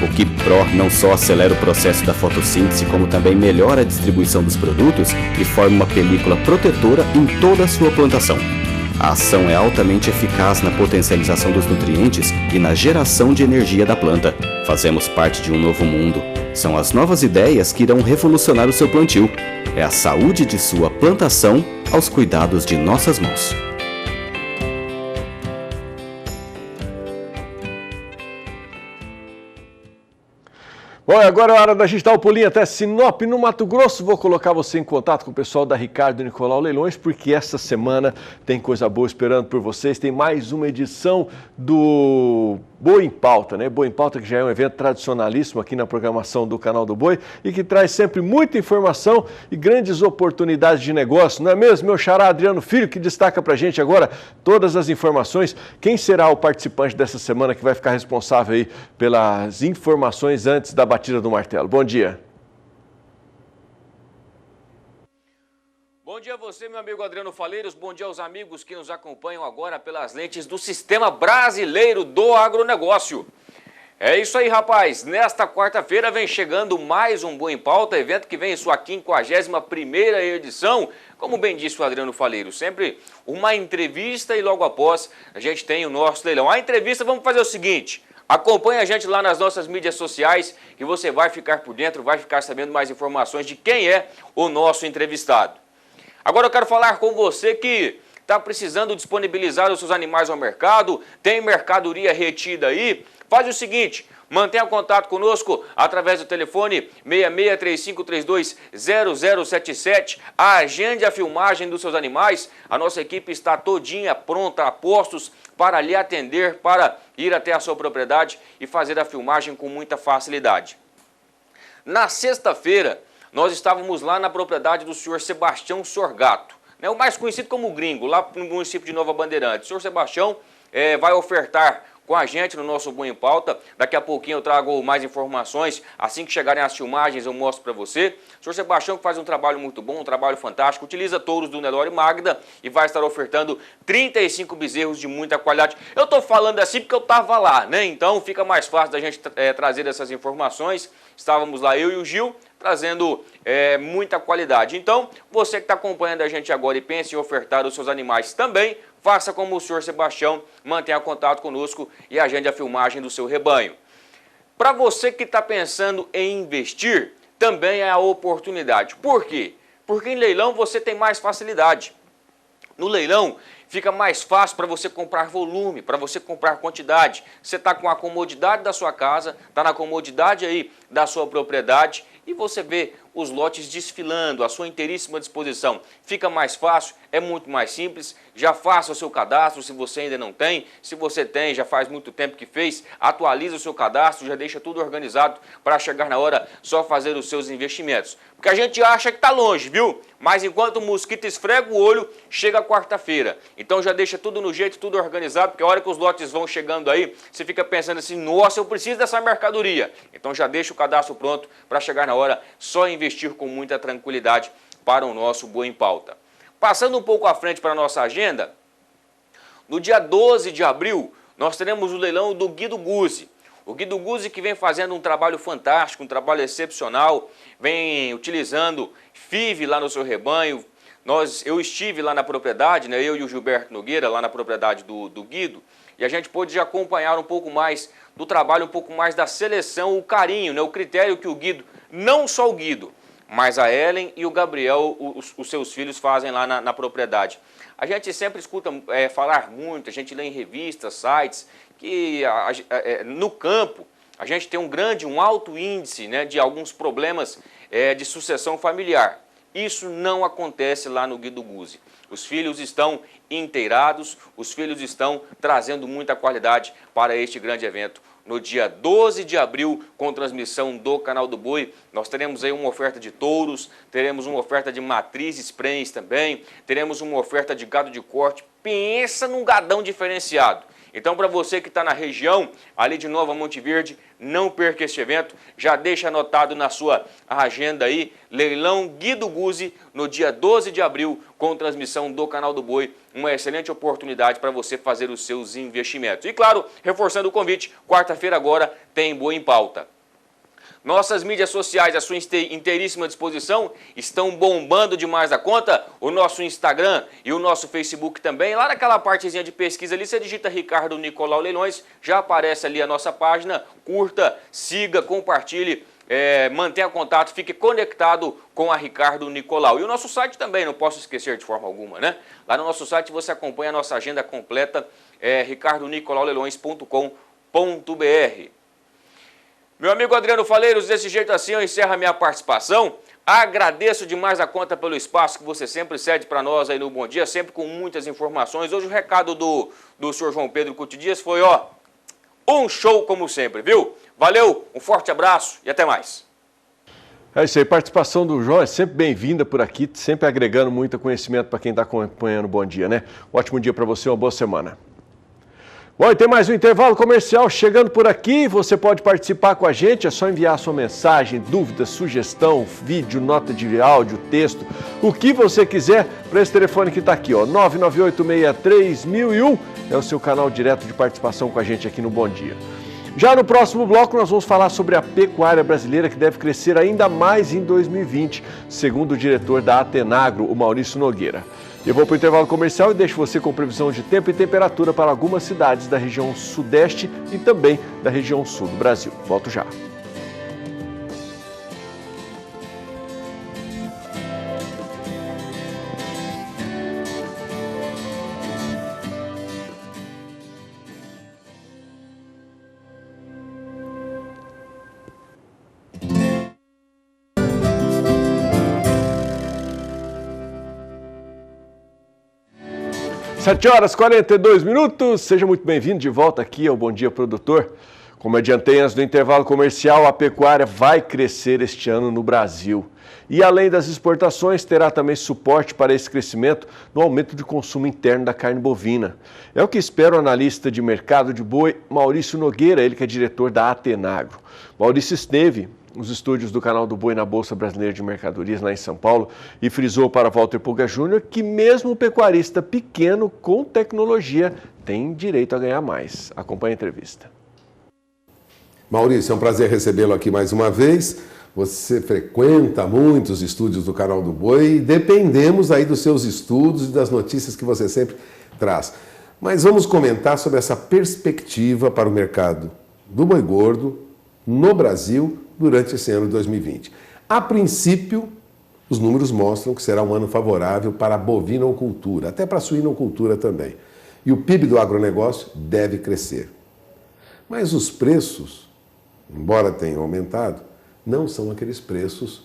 Speaker 16: O Keep Pro não só acelera o processo da fotossíntese, como também melhora a distribuição dos produtos e forma uma película protetora em toda a sua plantação. A ação é altamente eficaz na potencialização dos nutrientes e na geração de energia da planta. Fazemos parte de um novo mundo. São as novas ideias que irão revolucionar o seu plantio. É a saúde de sua plantação aos cuidados de nossas mãos.
Speaker 1: Bom, agora é hora da gente dar o pulinho até Sinop, no Mato Grosso. Vou colocar você em contato com o pessoal da Ricardo e Nicolau Leilões, porque essa semana tem coisa boa esperando por vocês. Tem mais uma edição do Boi em Pauta, né? Boi em Pauta, que já é um evento tradicionalíssimo aqui na programação do Canal do Boi e que traz sempre muita informação e grandes oportunidades de negócio, não é mesmo? Meu xará Adriano Filho, que destaca pra gente agora todas as informações. Quem será o participante dessa semana que vai ficar responsável aí pelas informações antes da batida do martelo? Bom dia.
Speaker 17: Bom dia a você, meu amigo Adriano Faleiros. Bom dia aos amigos que nos acompanham agora pelas lentes do Sistema Brasileiro do Agronegócio. É isso aí, rapaz. Nesta quarta-feira vem chegando mais um Boi em Pauta, evento que vem em sua 51ª edição. Como bem disse o Adriano Faleiros, sempre uma entrevista e logo após a gente tem o nosso leilão. A entrevista, vamos fazer o seguinte: acompanhe a gente lá nas nossas mídias sociais e você vai ficar por dentro, vai ficar sabendo mais informações de quem é o nosso entrevistado. Agora eu quero falar com você que está precisando disponibilizar os seus animais ao mercado, tem mercadoria retida aí. Faz o seguinte, mantenha contato conosco através do telefone 6635320077. Agende a filmagem dos seus animais. A nossa equipe está todinha pronta, a postos para lhe atender, para ir até a sua propriedade e fazer a filmagem com muita facilidade. Na sexta-feira, nós estávamos lá na propriedade do senhor Sebastião Sorgato, né, o mais conhecido como Gringo, lá no município de Nova Bandeirante. O senhor Sebastião vai ofertar com a gente no nosso Boi em Pauta. Daqui a pouquinho eu trago mais informações. Assim que chegarem as filmagens eu mostro para você. O senhor Sebastião que faz um trabalho muito bom, um trabalho fantástico. Utiliza touros do Nelore Magda e vai estar ofertando 35 bezerros de muita qualidade. Eu estou falando assim porque eu estava lá, né? Então fica mais fácil da gente trazer essas informações. Estávamos lá eu e o Gil trazendo muita qualidade. Então, você que está acompanhando a gente agora e pensa em ofertar os seus animais também, faça como o senhor Sebastião, mantenha contato conosco e agende a filmagem do seu rebanho. Para você que está pensando em investir, também é a oportunidade. Por quê? Porque em leilão você tem mais facilidade. No leilão fica mais fácil para você comprar volume, para você comprar quantidade. Você está com a comodidade da sua casa, está na comodidade aí da sua propriedade e você vê os lotes desfilando à sua inteiríssima disposição. Fica mais fácil, é muito mais simples. Já faça o seu cadastro se você ainda não tem. Se você tem, já faz muito tempo que fez, atualiza o seu cadastro, já deixa tudo organizado para chegar na hora só fazer os seus investimentos. Porque a gente acha que está longe, viu? Mas enquanto o mosquito esfrega o olho, chega quarta-feira. Então já deixa tudo no jeito, tudo organizado, porque a hora que os lotes vão chegando aí, você fica pensando assim, nossa, eu preciso dessa mercadoria. Então já deixa o cadastro pronto para chegar na hora só investir com muita tranquilidade para o nosso Boi em Pauta. Passando um pouco à frente para a nossa agenda, no dia 12 de abril, nós teremos o leilão do Guido Guzzi. O Guido Guzzi que vem fazendo um trabalho fantástico, um trabalho excepcional, vem utilizando FIV lá no seu rebanho. Eu estive lá na propriedade, né, eu e o Gilberto Nogueira, lá na propriedade do Guido, e a gente pôde acompanhar um pouco mais do trabalho, um pouco mais da seleção, o carinho, né, o critério que o Guido, não só o Guido, mas a Ellen e o Gabriel, os seus filhos, fazem lá na propriedade. A gente sempre escuta falar muito, a gente lê em revistas, sites, que no campo a gente tem um alto índice, né, de alguns problemas de sucessão familiar. Isso não acontece lá no Guido Guzzi. Os filhos estão inteirados, os filhos estão trazendo muita qualidade para este grande evento. No dia 12 de abril, com transmissão do Canal do Boi, nós teremos aí uma oferta de touros, teremos uma oferta de matrizes prens também, teremos uma oferta de gado de corte. Pensa num gadão diferenciado. Então, para você que está na região, ali de Nova Monte Verde, não perca este evento. Já deixa anotado na sua agenda aí, leilão Guido Guzzi, no dia 12 de abril, com transmissão do Canal do Boi. Uma excelente oportunidade para você fazer os seus investimentos. E claro, reforçando o convite, quarta-feira agora tem Boi em Pauta. Nossas mídias sociais à sua inteiríssima disposição, estão bombando demais a conta. O nosso Instagram e o nosso Facebook também. Lá naquela partezinha de pesquisa ali, você digita Ricardo Nicolau Leilões, já aparece ali a nossa página. Curta, siga, compartilhe, mantenha contato, fique conectado com a Ricardo Nicolau. E o nosso site também, não posso esquecer de forma alguma, né? Lá no nosso site você acompanha a nossa agenda completa, ricardonicolaulelões.com.br. Meu amigo Adriano Faleiros, desse jeito assim eu encerro a minha participação. Agradeço demais a conta pelo espaço que você sempre cede para nós aí no Bom Dia, sempre com muitas informações. Hoje o recado do senhor João Pedro Couto Dias foi, um show como sempre, viu? Valeu, um forte abraço e até mais.
Speaker 1: É isso aí, participação do João é sempre bem-vinda por aqui, sempre agregando muito conhecimento para quem está acompanhando o Bom Dia, né? Um ótimo dia para você, uma boa semana. Bom, e tem mais um intervalo comercial chegando por aqui. Você pode participar com a gente, é só enviar sua mensagem, dúvida, sugestão, vídeo, nota de áudio, texto, o que você quiser para esse telefone que está aqui, 99863.001, é o seu canal direto de participação com a gente aqui no Bom Dia. Já no próximo bloco nós vamos falar sobre a pecuária brasileira que deve crescer ainda mais em 2020, segundo o diretor da Atenagro, o Maurício Nogueira. Eu vou para o intervalo comercial e deixo você com previsão de tempo e temperatura para algumas cidades da região sudeste e também da região sul do Brasil. Volto já. 7h42, seja muito bem-vindo de volta aqui ao Bom Dia Produtor. Como adiantei antes do intervalo comercial, a pecuária vai crescer este ano no Brasil. E além das exportações, terá também suporte para esse crescimento no aumento de consumo interno da carne bovina. É o que espera o analista de mercado de boi, Maurício Nogueira, ele que é diretor da Atenagro. Maurício esteve nos estúdios do Canal do Boi na Bolsa Brasileira de Mercadorias, lá em São Paulo, e frisou para Walter Pulga Júnior que mesmo o pecuarista pequeno com tecnologia tem direito a ganhar mais. Acompanhe a entrevista.
Speaker 18: Maurício, é um prazer recebê-lo aqui mais uma vez. você frequenta muitos estúdios do Canal do Boi e dependemos aí dos seus estudos e das notícias que você sempre traz. Mas vamos comentar sobre essa perspectiva para o mercado do boi gordo no Brasil durante esse ano de 2020. A princípio, os números mostram que será um ano favorável para a bovinocultura, até para a suinocultura também. E o PIB do agronegócio deve crescer. Mas os preços, embora tenham aumentado, não são aqueles preços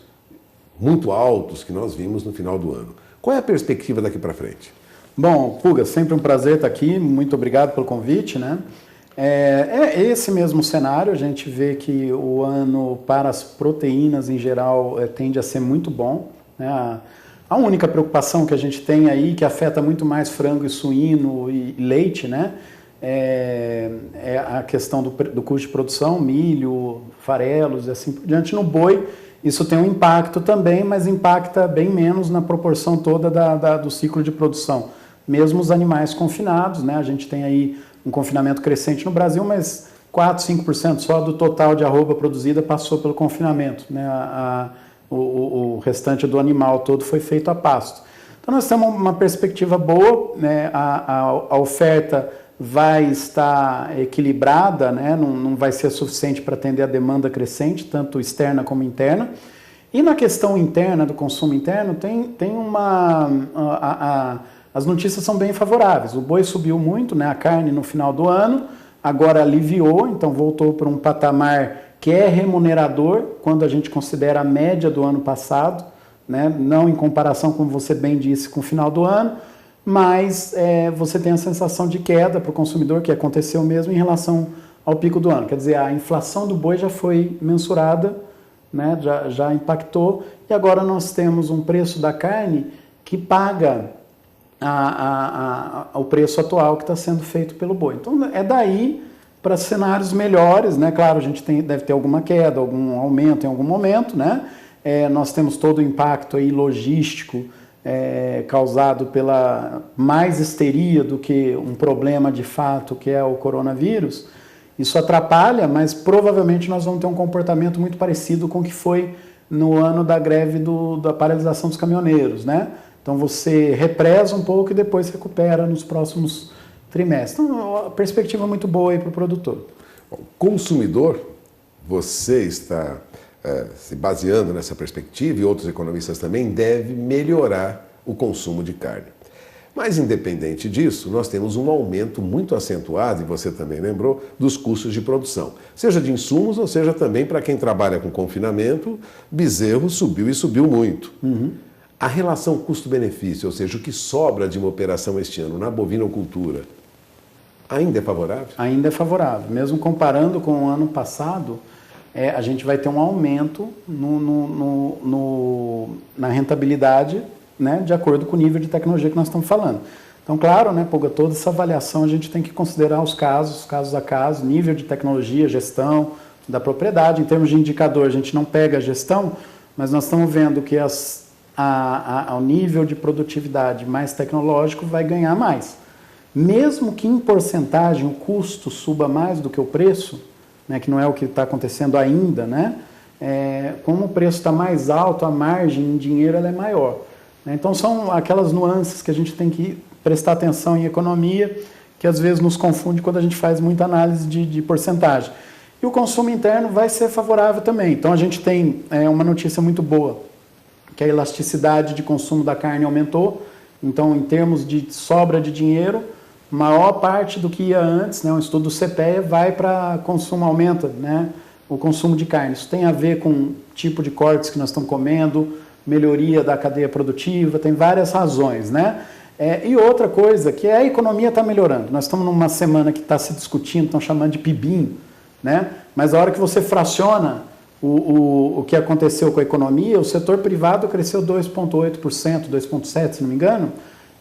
Speaker 18: muito altos que nós vimos no final do ano. Qual é a perspectiva daqui para frente?
Speaker 19: Bom, Puga, sempre um prazer estar aqui, muito obrigado pelo convite, né? É esse mesmo cenário, a gente vê que o ano para as proteínas em geral tende a ser muito bom, né? A única preocupação que a gente tem aí, que afeta muito mais frango e suíno e leite, né? É a questão do custo de produção, milho, farelos e assim por diante. No boi, isso tem um impacto também, mas impacta bem menos na proporção toda do ciclo de produção. Mesmo os animais confinados, né? A gente tem aí um confinamento crescente no Brasil, mas 4, 5% só do total de arroba produzida passou pelo confinamento, né? O restante do animal todo foi feito a pasto. Então nós temos uma perspectiva boa, né? A oferta vai estar equilibrada, né? Não vai ser suficiente para atender a demanda crescente, tanto externa como interna. E na questão interna, do consumo interno, tem as notícias são bem favoráveis. O boi subiu muito, né? A carne no final do ano, agora aliviou, então voltou para um patamar que é remunerador quando a gente considera a média do ano passado, né? Não em comparação, como você bem disse, com o final do ano, mas você tem a sensação de queda para o consumidor, que aconteceu mesmo em relação ao pico do ano. Quer dizer, a inflação do boi já foi mensurada, né? Já impactou, e agora nós temos um preço da carne que paga o preço atual que está sendo feito pelo boi. Então é daí para cenários melhores, né? Claro, a gente deve ter alguma queda, algum aumento em algum momento, né? Nós temos todo o impacto aí logístico causado pela mais histeria do que um problema de fato, que é o coronavírus. Isso atrapalha, mas provavelmente nós vamos ter um comportamento muito parecido com o que foi no ano da greve da paralisação dos caminhoneiros, né? Então você represa um pouco e depois recupera nos próximos trimestres. Então, a perspectiva é muito boa aí para o produtor.
Speaker 18: O consumidor, você está se baseando nessa perspectiva, e outros economistas também, deve melhorar o consumo de carne. Mas, independente disso, nós temos um aumento muito acentuado, e você também lembrou, dos custos de produção. Seja de insumos, ou seja também para quem trabalha com confinamento, bezerro subiu e subiu muito. Uhum. A relação custo-benefício, ou seja, o que sobra de uma operação este ano na bovinocultura, ainda é favorável? Ainda é favorável.
Speaker 19: Mesmo comparando com o ano passado, a gente vai ter um aumento na rentabilidade, né, de acordo com o nível de tecnologia que nós estamos falando. Então, claro, né, Puga, toda essa avaliação a gente tem que considerar os casos a caso, nível de tecnologia, gestão da propriedade. Em termos de indicador, a gente não pega a gestão, mas nós estamos vendo que ao nível de produtividade mais tecnológico vai ganhar mais. Mesmo que em porcentagem o custo suba mais do que o preço, né, que não é o que está acontecendo ainda, né, como o preço está mais alto, a margem em dinheiro ela é maior. Então são aquelas nuances que a gente tem que prestar atenção em economia, que às vezes nos confunde quando a gente faz muita análise de porcentagem. E o consumo interno vai ser favorável também. Então a gente tem uma notícia muito boa, que a elasticidade de consumo da carne aumentou. Então, em termos de sobra de dinheiro, maior parte do que ia antes, né, um estudo do CPEA, vai para consumo, aumenta, né, o consumo de carne. Isso tem a ver com o tipo de cortes que nós estamos comendo, melhoria da cadeia produtiva, tem várias razões, né? E outra coisa, que a economia está melhorando. Nós estamos numa semana que está se discutindo, estão chamando de PIBinho, né? Mas a hora que você fraciona o que aconteceu com a economia, o setor privado cresceu 2,8%, 2,7%, se não me engano,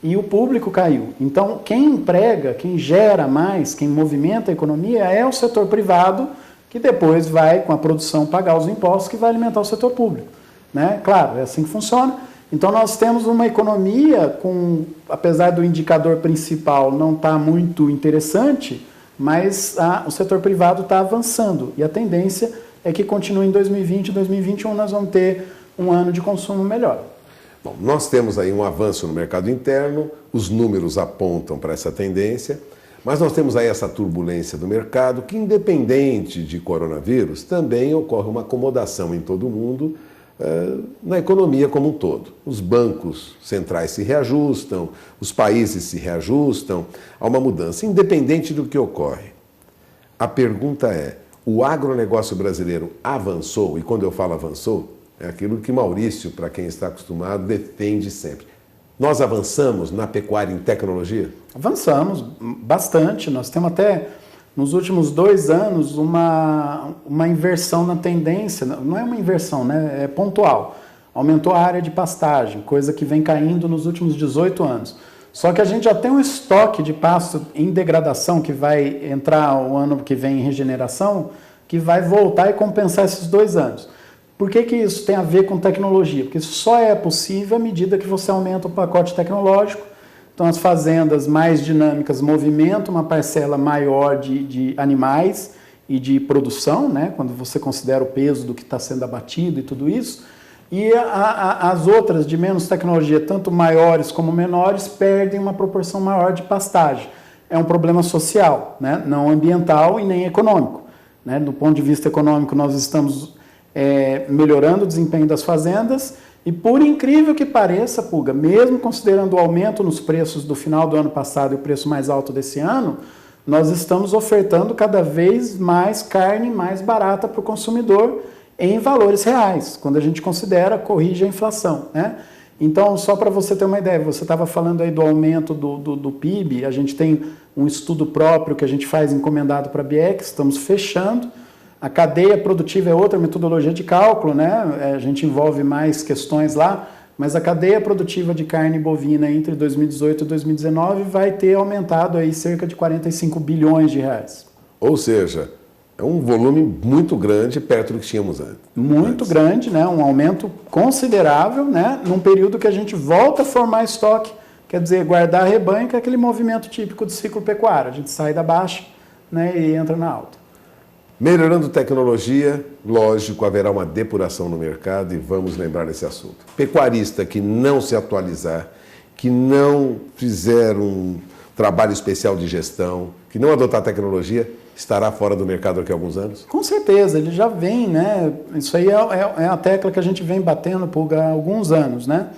Speaker 19: e o público caiu. Então, quem emprega, quem gera mais, quem movimenta a economia é o setor privado, que depois vai, com a produção, pagar os impostos que vai alimentar o setor público, né? Claro, é assim que funciona. Então, nós temos uma economia com, apesar do indicador principal não estar muito interessante, mas o setor privado está avançando, e a tendência é que continue em 2020 e 2021 nós vamos ter um ano de consumo melhor.
Speaker 18: Bom, nós temos aí um avanço no mercado interno, os números apontam para essa tendência, mas nós temos aí essa turbulência do mercado que, independente de coronavírus, também ocorre uma acomodação em todo o mundo, na economia como um todo. Os bancos centrais se reajustam, os países se reajustam, há uma mudança, independente do que ocorre. A pergunta é, o agronegócio brasileiro avançou? E quando eu falo avançou, é aquilo que Maurício, para quem está acostumado, defende sempre. Nós avançamos na pecuária em tecnologia?
Speaker 19: Avançamos bastante. Nós temos até, nos últimos 2 anos, uma inversão na tendência. Não é uma inversão, né? É pontual. Aumentou a área de pastagem, coisa que vem caindo nos últimos 18 anos. Só que a gente já tem um estoque de pasto em degradação, que vai entrar o ano que vem em regeneração, que vai voltar e compensar esses 2 anos. Por que isso tem a ver com tecnologia? Porque isso só é possível à medida que você aumenta o pacote tecnológico. Então, as fazendas mais dinâmicas movimentam uma parcela maior de animais e de produção, né? Quando você considera o peso do que está sendo abatido e tudo isso. E as outras de menos tecnologia, tanto maiores como menores, perdem uma proporção maior de pastagem. É um problema social, né? Não ambiental e nem econômico, né? Do ponto de vista econômico, nós estamos melhorando o desempenho das fazendas e, por incrível que pareça, Puga, mesmo considerando o aumento nos preços do final do ano passado e o preço mais alto desse ano, nós estamos ofertando cada vez mais carne mais barata para o consumidor em valores reais, quando a gente corrige a inflação, né? Então, só para você ter uma ideia, você estava falando aí do aumento do PIB, a gente tem um estudo próprio que a gente faz encomendado para a BIEC, estamos fechando. A cadeia produtiva é outra metodologia de cálculo, né? A gente envolve mais questões lá, mas a cadeia produtiva de carne bovina entre 2018 e 2019 vai ter aumentado aí cerca de 45 bilhões de reais.
Speaker 18: Ou seja, é um volume muito grande perto do que tínhamos antes.
Speaker 19: Muito grande, né? Um aumento considerável, né? Num período que a gente volta a formar estoque, quer dizer, guardar rebanho, que é aquele movimento típico do ciclo pecuário. A gente sai da baixa, né, e entra na alta.
Speaker 18: Melhorando tecnologia, lógico, haverá uma depuração no mercado e vamos lembrar desse assunto. Pecuarista que não se atualizar, que não fizer um trabalho especial de gestão, que não adotar tecnologia, estará fora do mercado daqui a alguns anos?
Speaker 19: Com certeza, ele já vem, né? Isso aí é a tecla que a gente vem batendo há alguns anos, né?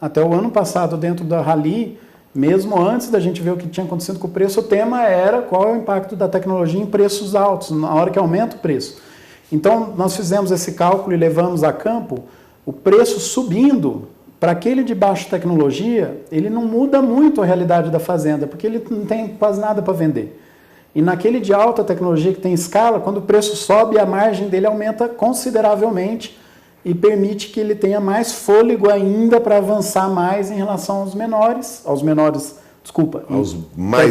Speaker 19: Até o ano passado, dentro da Rally, mesmo antes da gente ver o que tinha acontecido com o preço, o tema era qual é o impacto da tecnologia em preços altos, na hora que aumenta o preço. Então, nós fizemos esse cálculo e levamos a campo o preço subindo. Para aquele de baixa tecnologia, ele não muda muito a realidade da fazenda, porque ele não tem quase nada para vender. E naquele de alta tecnologia que tem escala, quando o preço sobe, a margem dele aumenta consideravelmente e permite que ele tenha mais fôlego ainda para avançar mais em relação aos menores, aos mais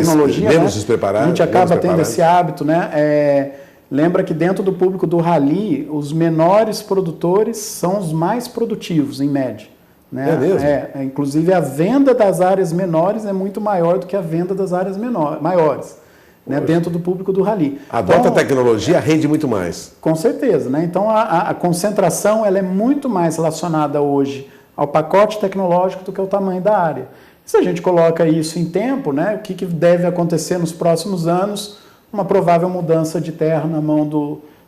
Speaker 19: tecnologia,
Speaker 18: menos
Speaker 19: né?
Speaker 18: despreparados.
Speaker 19: A gente acaba tendo esse hábito, né? Lembra que dentro do público do Rally, os menores produtores são os mais produtivos, em média. Né?
Speaker 18: É mesmo?
Speaker 19: Inclusive, a venda das áreas menores é muito maior do que a venda das áreas maiores. Né, dentro do público do Rally.
Speaker 18: Adota a tecnologia, rende muito mais.
Speaker 19: Com certeza. Né? Então, a concentração ela é muito mais relacionada hoje ao pacote tecnológico do que ao tamanho da área. Se a gente coloca isso em tempo, né, o que deve acontecer nos próximos anos? Uma provável mudança de terra na mão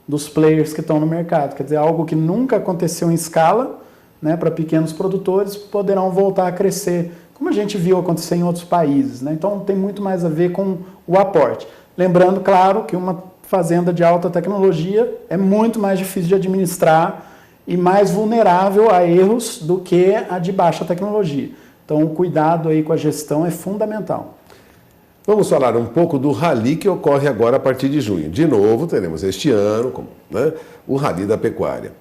Speaker 19: dos players que estão no mercado. Quer dizer, algo que nunca aconteceu em escala, né, para pequenos produtores, poderão voltar a crescer, como a gente viu acontecer em outros países. Né? Então, tem muito mais a ver com o aporte. Lembrando, claro, que uma fazenda de alta tecnologia é muito mais difícil de administrar e mais vulnerável a erros do que a de baixa tecnologia. Então, o cuidado aí com a gestão é fundamental.
Speaker 18: Vamos falar um pouco do Rally que ocorre agora a partir de junho. De novo, teremos este ano, né, o Rally da Pecuária.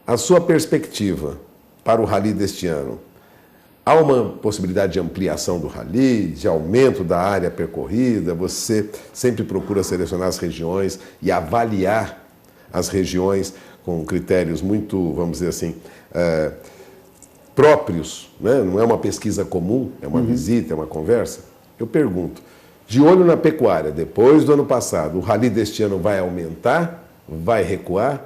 Speaker 18: A sua perspectiva para o Rally deste ano? Há uma possibilidade de ampliação do Rally, de aumento da área percorrida? Você sempre procura selecionar as regiões e avaliar as regiões com critérios muito, vamos dizer assim, próprios, né? Não é uma pesquisa comum, é uma visita, é uma conversa. Eu pergunto, de olho na pecuária, depois do ano passado, o Rally deste ano vai aumentar? Vai recuar?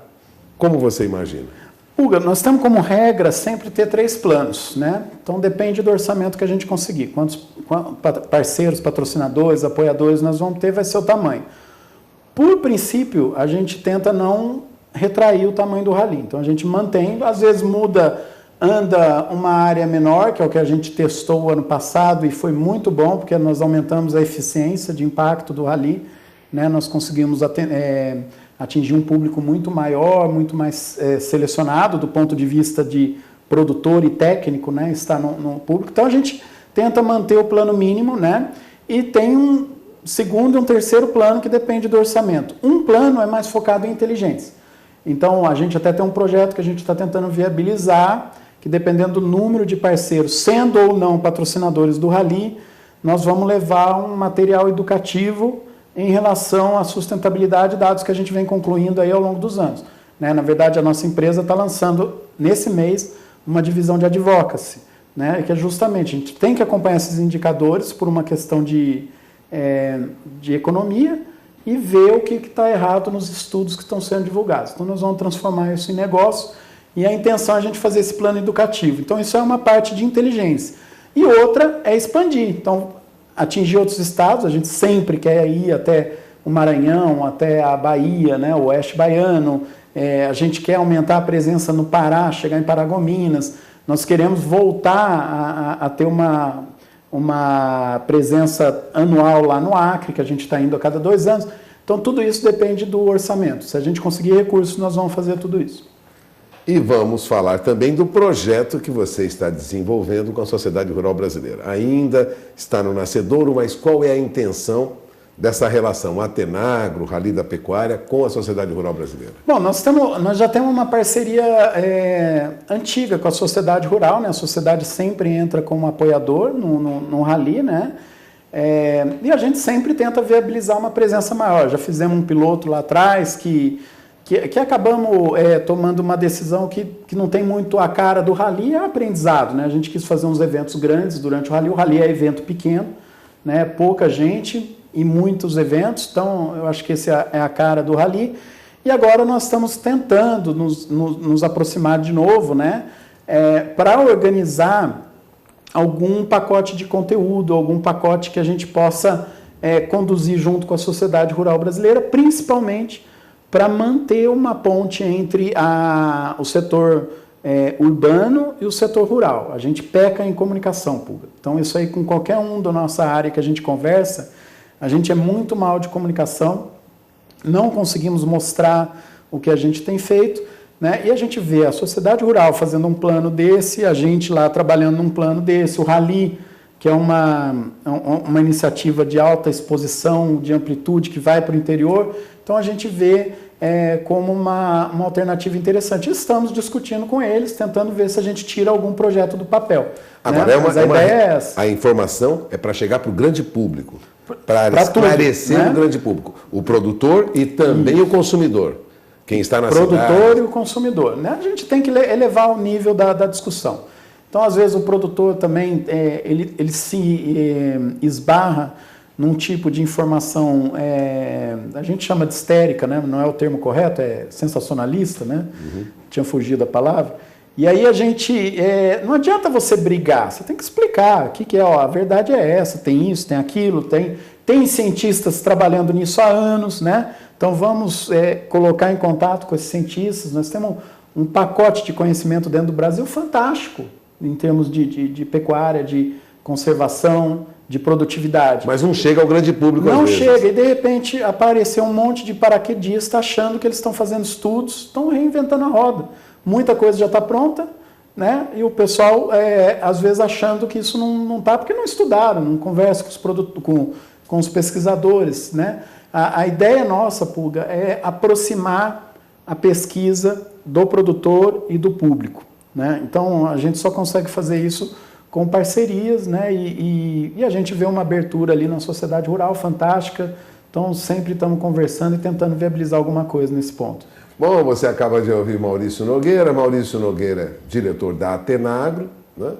Speaker 18: Como você imagina?
Speaker 19: Puga, nós temos como regra sempre ter 3 planos, né? Então depende do orçamento que a gente conseguir. Quantos parceiros, patrocinadores, apoiadores nós vamos ter, vai ser o tamanho. Por princípio, a gente tenta não retrair o tamanho do rally. Então a gente mantém, às vezes anda uma área menor, que é o que a gente testou o ano passado e foi muito bom, porque nós aumentamos a eficiência de impacto do rally, né? Nós conseguimos atingir um público muito maior, muito mais selecionado do ponto de vista de produtor e técnico, né? Está no público. Então a gente tenta manter o plano mínimo, né? E tem um segundo e um terceiro plano que depende do orçamento. Um plano é mais focado em inteligência. Então a gente até tem um projeto que a gente está tentando viabilizar, que dependendo do número de parceiros, sendo ou não patrocinadores do rally, nós vamos levar um material educativo em relação à sustentabilidade, dados que a gente vem concluindo aí ao longo dos anos. Né? Na verdade, a nossa empresa está lançando, nesse mês, uma divisão de advocacy, né? Que é justamente, a gente tem que acompanhar esses indicadores por uma questão de economia e ver o que está errado nos estudos que estão sendo divulgados. Então, nós vamos transformar isso em negócio e a intenção é a gente fazer esse plano educativo. Então, isso é uma parte de inteligência. E outra é expandir. Então, atingir outros estados, a gente sempre quer ir até o Maranhão, até a Bahia, né, o Oeste Baiano, a gente quer aumentar a presença no Pará, chegar em Paragominas, nós queremos voltar a ter uma presença anual lá no Acre, que a gente está indo a cada 2 anos. Então, tudo isso depende do orçamento. Se a gente conseguir recursos, nós vamos fazer tudo isso.
Speaker 18: E vamos falar também do projeto que você está desenvolvendo com a Sociedade Rural Brasileira. Ainda está no nascedouro, mas qual é a intenção dessa relação Atenagro, Rally da Pecuária, com a Sociedade Rural Brasileira?
Speaker 19: Bom, nós já temos uma parceria antiga com a Sociedade Rural, né? A Sociedade sempre entra como apoiador no Rally, né? E a gente sempre tenta viabilizar uma presença maior. Já fizemos um piloto lá atrás que acabamos tomando uma decisão que não tem muito a cara do rally, é aprendizado, né? A gente quis fazer uns eventos grandes durante o rally é evento pequeno, né? Pouca gente e muitos eventos, então eu acho que esse é a cara do rally. E agora nós estamos tentando nos aproximar de novo, né? Para organizar algum pacote de conteúdo, algum pacote que a gente possa conduzir junto com a Sociedade Rural Brasileira, principalmente para manter uma ponte entre o setor urbano e o setor rural. A gente peca em comunicação pública. Então, isso aí, com qualquer um da nossa área que a gente conversa, a gente é muito mal de comunicação, não conseguimos mostrar o que a gente tem feito, né? E a gente vê a sociedade rural fazendo um plano desse, a gente lá trabalhando num plano desse, o Rally, que é uma iniciativa de alta exposição, de amplitude, que vai para o interior. Então, a gente vê como uma alternativa interessante. Estamos discutindo com eles, tentando ver se a gente tira algum projeto do papel.
Speaker 18: Agora,
Speaker 19: né?
Speaker 18: A informação é para chegar para o grande público, para esclarecer tudo, né? O grande público, o produtor e também o consumidor, quem está na cidade. O produtor e o consumidor. Né? A gente tem que elevar o nível da discussão. Então, às vezes, o produtor também ele se esbarra num tipo de informação, a gente chama de histérica, né? Não é o termo correto, é sensacionalista, né? Uhum. Tinha fugido a palavra. E aí a gente, não adianta você brigar, você tem que explicar o que é, a verdade é essa, tem isso, tem aquilo, tem cientistas trabalhando nisso há anos, né? Então vamos colocar em contato com esses cientistas, nós temos um pacote de conhecimento dentro do Brasil fantástico, em termos de pecuária, de conservação, de produtividade. Mas não chega ao grande público
Speaker 19: às vezes. Não chega, e de repente apareceu um monte de paraquedistas achando que eles estão fazendo estudos, estão reinventando a roda. Muita coisa já está pronta, né? E o pessoal, às vezes, achando que isso não está, porque não estudaram, não conversam com os pesquisadores, né? A ideia nossa, Pulga, é aproximar a pesquisa do produtor e do público, né? Então, a gente só consegue fazer isso com parcerias, né? E a gente vê uma abertura ali na sociedade rural fantástica, então sempre estamos conversando e tentando viabilizar alguma coisa nesse ponto.
Speaker 18: Bom, você acaba de ouvir Maurício Nogueira, diretor da Atenagro, né?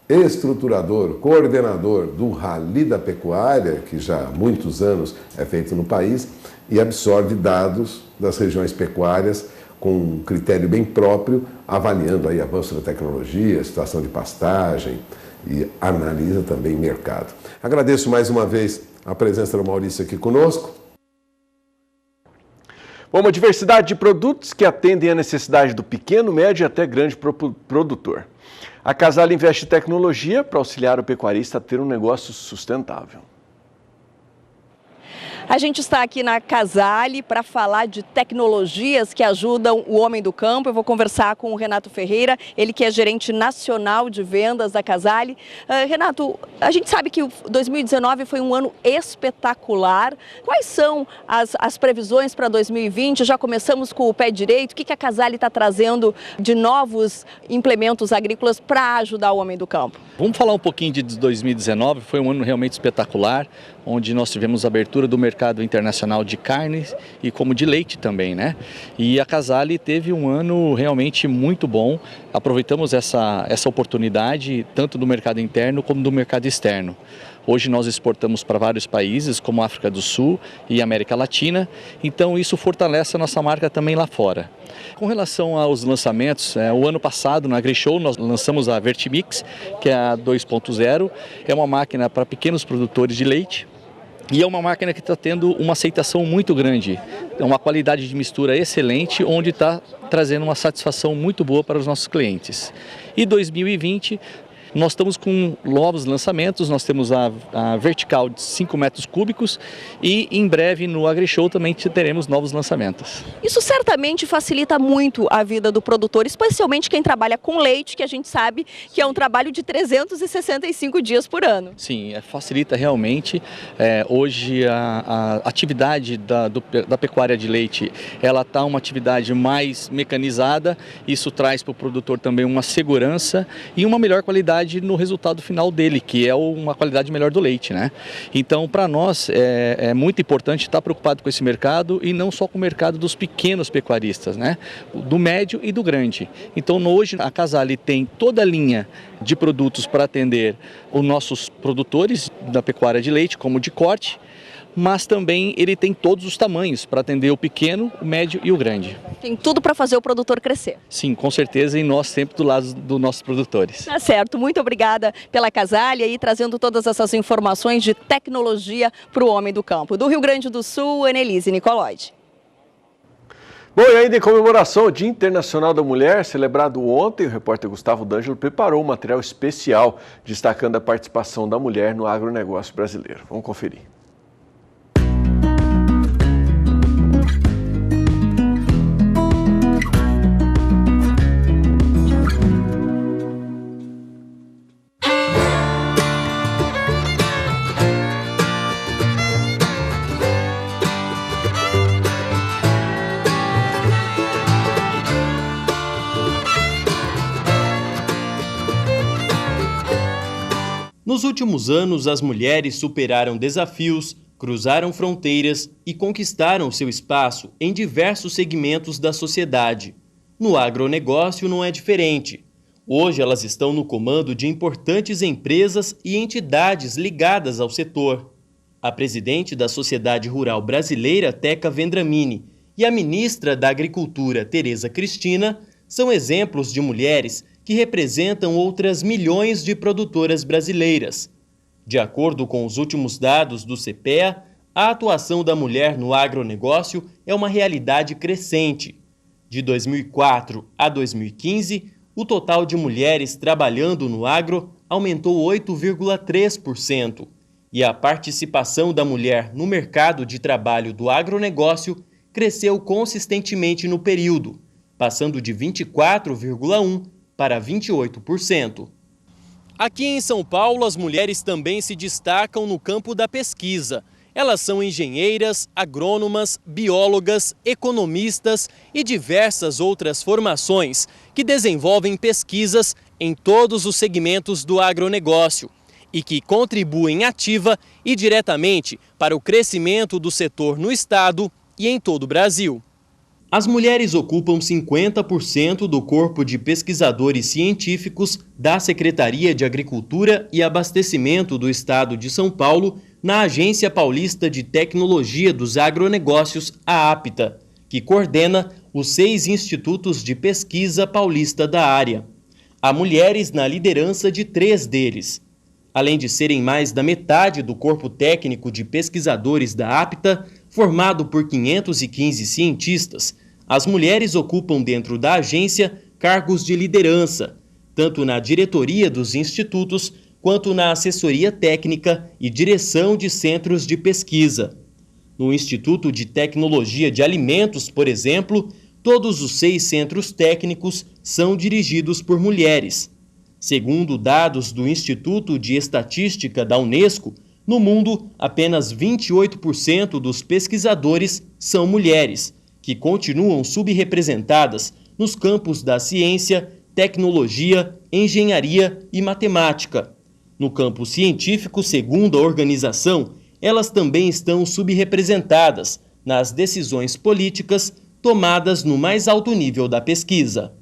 Speaker 18: Estruturador, coordenador do Rally da Pecuária, que já há muitos anos é feito no país e absorve dados das regiões pecuárias, com um critério bem próprio, avaliando aí avanço da tecnologia, situação de pastagem e analisa também mercado. Agradeço mais uma vez a presença do Maurício aqui conosco.
Speaker 1: Bom, uma diversidade de produtos que atendem à necessidade do pequeno, médio e até grande produtor. A Casale investe em tecnologia para auxiliar o pecuarista a ter um negócio sustentável.
Speaker 6: A gente está aqui na Casale para falar de tecnologias que ajudam o homem do campo. Eu vou conversar com o Renato Ferreira, ele que é gerente nacional de vendas da Casale. Renato, a gente sabe que 2019 foi um ano espetacular. Quais são as previsões para 2020? Já começamos com o pé direito. O que a Casale está trazendo de novos implementos agrícolas para ajudar o homem do campo?
Speaker 2: Vamos falar um pouquinho de 2019, foi um ano realmente espetacular, onde nós tivemos a abertura do mercado internacional de carnes e como de leite também, né? E a Casale teve um ano realmente muito bom, aproveitamos essa oportunidade tanto do mercado interno como do mercado externo. Hoje nós exportamos para vários países, como África do Sul e América Latina, então isso fortalece a nossa marca também lá fora. Com relação aos lançamentos, o ano passado na AgriShow nós lançamos a Vertimix, que é a 2.0, é uma máquina para pequenos produtores de leite. E é uma máquina que está tendo uma aceitação muito grande, é uma qualidade de mistura excelente, onde está trazendo uma satisfação muito boa para os nossos clientes. E 2020... nós estamos com novos lançamentos, nós temos a vertical de 5 metros cúbicos e em breve no AgriShow também teremos novos lançamentos.
Speaker 6: Isso certamente facilita muito a vida do produtor, especialmente quem trabalha com leite, que a gente sabe que é um trabalho de 365 dias por ano.
Speaker 2: Sim, facilita realmente. Hoje a atividade da pecuária de leite, ela está uma atividade mais mecanizada, isso traz para o produtor também uma segurança e uma melhor qualidade no resultado final dele, que é uma qualidade melhor do leite, né? Então, para nós é muito importante estar preocupado com esse mercado e não só com o mercado dos pequenos pecuaristas, né? Do médio e do grande. Então, hoje a Casale tem toda a linha de produtos para atender os nossos produtores da pecuária de leite, como de corte, mas também ele tem todos os tamanhos para atender o pequeno, o médio e o grande.
Speaker 6: Tem tudo para fazer o produtor crescer.
Speaker 2: Sim, com certeza, e nós sempre do lado dos nossos produtores.
Speaker 6: Tá certo, muito obrigada pela Casale aí trazendo todas essas informações de tecnologia para o homem do campo. Do Rio Grande do Sul, Annelise Nicoloide.
Speaker 1: Bom, e ainda em comemoração ao Dia Internacional da Mulher, celebrado ontem, o repórter Gustavo D'Angelo preparou um material especial destacando a participação da mulher no agronegócio brasileiro. Vamos conferir.
Speaker 3: Nos últimos anos, as mulheres superaram desafios, cruzaram fronteiras e conquistaram seu espaço em diversos segmentos da sociedade. No agronegócio não é diferente. Hoje elas estão no comando de importantes empresas e entidades ligadas ao setor. A presidente da Sociedade Rural Brasileira, Teca Vendramini, e a ministra da Agricultura, Tereza Cristina, são exemplos de mulheres que representam outras milhões de produtoras brasileiras. De acordo com os últimos dados do CPEA, a atuação da mulher no agronegócio é uma realidade crescente. De 2004 a 2015, o total de mulheres trabalhando no agro aumentou 8,3%, e a participação da mulher no mercado de trabalho do agronegócio cresceu consistentemente no período, passando de 24,1% para 28%. Aqui em São Paulo, as mulheres também se destacam no campo da pesquisa. Elas são engenheiras, agrônomas, biólogas, economistas e diversas outras formações que desenvolvem pesquisas em todos os segmentos do agronegócio e que contribuem ativa e diretamente para o crescimento do setor no estado e em todo o Brasil. As mulheres ocupam 50% do corpo de pesquisadores científicos da Secretaria de Agricultura e Abastecimento do Estado de São Paulo, na Agência Paulista de Tecnologia dos Agronegócios, a APTA, que coordena os 6 institutos de pesquisa paulista da área. Há mulheres na liderança de 3 deles. Além de serem mais da metade do corpo técnico de pesquisadores da APTA, formado por 515 cientistas, as mulheres ocupam dentro da agência cargos de liderança, tanto na diretoria dos institutos quanto na assessoria técnica e direção de centros de pesquisa. No Instituto de Tecnologia de Alimentos, por exemplo, todos os 6 centros técnicos são dirigidos por mulheres. Segundo dados do Instituto de Estatística da Unesco, no mundo, apenas 28% dos pesquisadores são mulheres, que continuam subrepresentadas nos campos da ciência, tecnologia, engenharia e matemática. No campo científico, segundo a organização, elas também estão subrepresentadas nas decisões políticas tomadas no mais alto nível da pesquisa.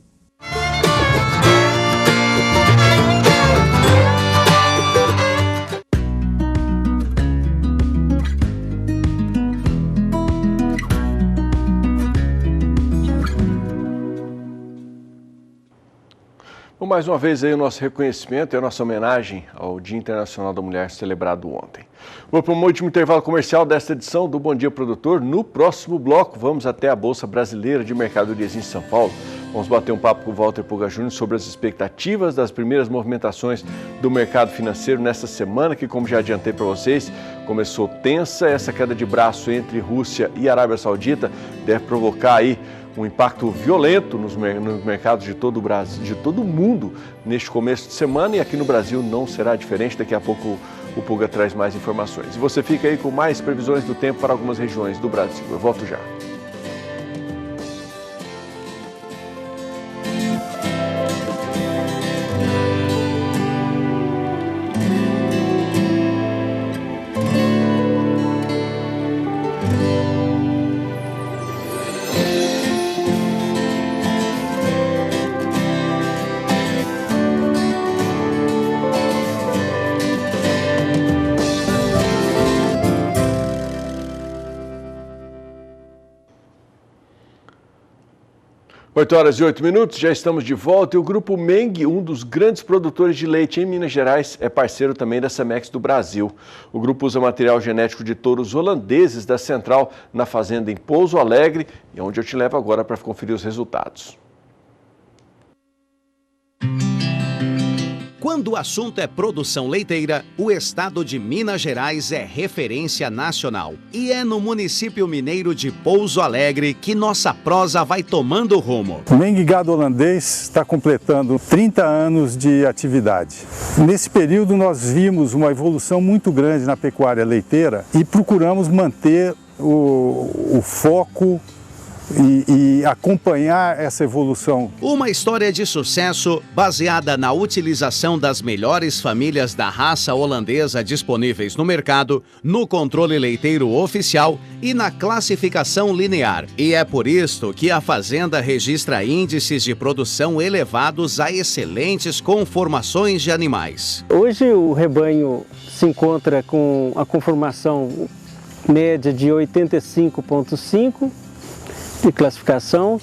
Speaker 1: Mais uma vez aí o nosso reconhecimento e a nossa homenagem ao Dia Internacional da Mulher celebrado ontem. Vou para um último intervalo comercial desta edição do Bom Dia Produtor. No próximo bloco vamos até a Bolsa Brasileira de Mercadorias em São Paulo. Vamos bater um papo com o Walter Puga Júnior sobre as expectativas das primeiras movimentações do mercado financeiro nessa semana, que, como já adiantei para vocês, começou tensa. Essa queda de braço entre Rússia e Arábia Saudita deve provocar aí um impacto violento nos mercados de todo o Brasil, de todo o mundo neste começo de semana, e aqui no Brasil não será diferente. Daqui a pouco o Puga traz mais informações. E você fica aí com mais previsões do tempo para algumas regiões do Brasil. Eu volto já. Oito horas e 8 minutos, já estamos de volta e o Grupo Meng, um dos grandes produtores de leite em Minas Gerais, é parceiro também da Cemex do Brasil. O grupo usa material genético de touros holandeses da Central na fazenda em Pouso Alegre, e é onde eu te levo agora para conferir os resultados.
Speaker 20: Quando o assunto é produção leiteira, o estado de Minas Gerais é referência nacional. E é no município mineiro de Pouso Alegre que nossa prosa vai tomando rumo.
Speaker 21: O Meng Gado Holandês está completando 30 anos de atividade. Nesse período nós vimos uma evolução muito grande na pecuária leiteira e procuramos manter o foco e acompanhar essa evolução.
Speaker 20: Uma história de sucesso baseada na utilização das melhores famílias da raça holandesa disponíveis no mercado, no controle leiteiro oficial e na classificação linear. E é por isso que a fazenda registra índices de produção elevados a excelentes conformações de animais.
Speaker 22: Hoje o rebanho se encontra com a conformação média de 85,5 de classificação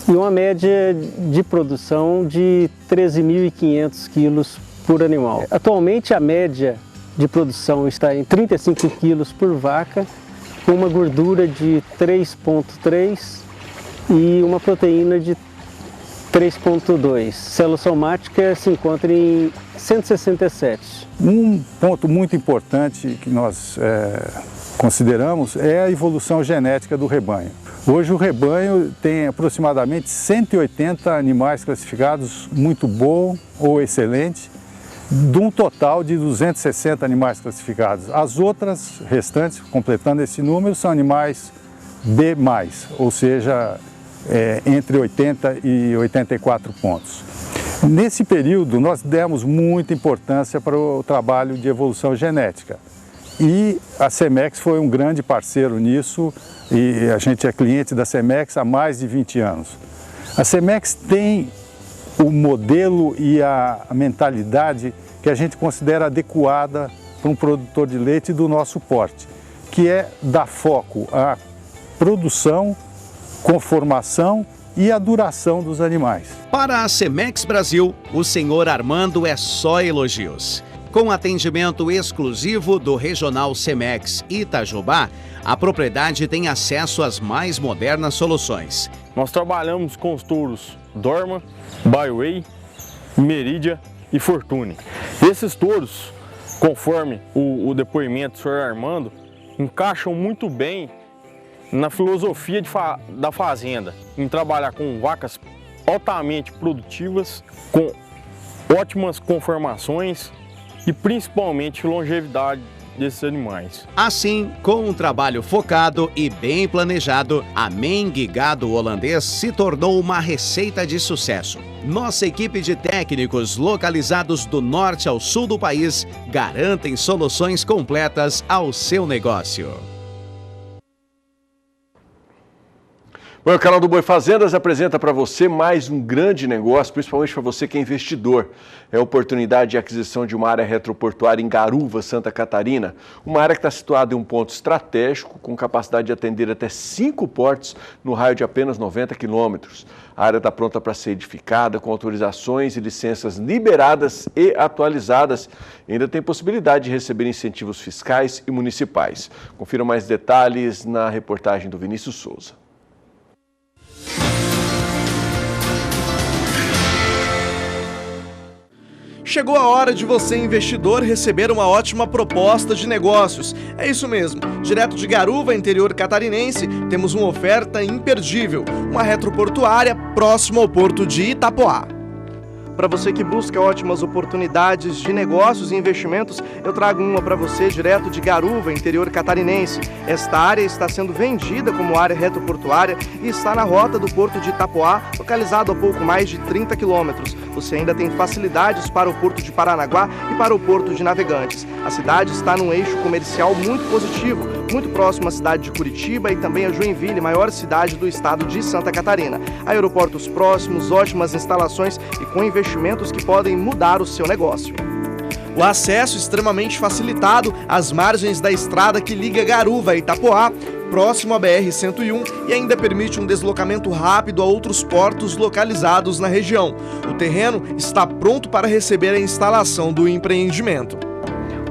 Speaker 22: e uma média de produção de 13.500 quilos por animal. Atualmente a média de produção está em 35 quilos por vaca, com uma gordura de 3,3 e uma proteína de 3,2. Célula somática se encontra em 167.
Speaker 21: Um ponto muito importante que nós consideramos é a evolução genética do rebanho. Hoje o rebanho tem aproximadamente 180 animais classificados muito bom ou excelente, de um total de 260 animais classificados. As outras restantes, completando esse número, são animais B+, ou seja, entre 80 e 84 pontos. Nesse período nós demos muita importância para o trabalho de evolução genética. E a Cemex foi um grande parceiro nisso, e a gente é cliente da Cemex há mais de 20 anos. A Cemex tem o modelo e a mentalidade que a gente considera adequada para um produtor de leite do nosso porte, que é dar foco à produção conformação e a duração dos animais.
Speaker 20: Para a Cemex Brasil, o senhor Armando é só elogios. Com atendimento exclusivo do Regional Cemex Itajubá, a propriedade tem acesso às mais modernas soluções.
Speaker 4: Nós trabalhamos com os touros Dorma, Byway, Meridia e Fortune. Esses touros, conforme o depoimento do senhor Armando, encaixam muito bem na filosofia da fazenda, em trabalhar com vacas altamente produtivas, com ótimas conformações e principalmente longevidade desses animais.
Speaker 20: Assim, com um trabalho focado e bem planejado, a Meng Gado Holandês se tornou uma receita de sucesso. Nossa equipe de técnicos localizados do norte ao sul do país garantem soluções completas ao seu negócio.
Speaker 1: Bom, o canal do Boi Fazendas apresenta para você mais um grande negócio, principalmente para você que é investidor. É a oportunidade de aquisição de uma área retroportuária em Garuva, Santa Catarina. Uma área que está situada em um ponto estratégico, com capacidade de atender até 5 portos no raio de apenas 90 quilômetros. A área está pronta para ser edificada, com autorizações e licenças liberadas e atualizadas. E ainda tem possibilidade de receber incentivos fiscais e municipais. Confira mais detalhes na reportagem do Vinícius Souza.
Speaker 10: Chegou a hora de você, investidor, receber uma ótima proposta de negócios. É isso mesmo. Direto de Garuva, interior catarinense, temos uma oferta imperdível. Uma retroportuária próxima ao porto de Itapoá. Para você que busca ótimas oportunidades de negócios e investimentos, eu trago uma para você direto de Garuva, interior catarinense. Esta área está sendo vendida como área retroportuária e está na rota do porto de Itapoá, localizado a pouco mais de 30 quilômetros. Você ainda tem facilidades para o porto de Paranaguá e para o porto de Navegantes. A cidade está num eixo comercial muito positivo, muito próximo à cidade de Curitiba e também a Joinville, maior cidade do estado de Santa Catarina. Aeroportos próximos, ótimas instalações e com investimentos que podem mudar o seu negócio. O acesso extremamente facilitado às margens da estrada que liga Garuva a Itapoá, próximo à BR-101, e ainda permite um deslocamento rápido a outros portos localizados na região. O terreno está pronto para receber a instalação do empreendimento.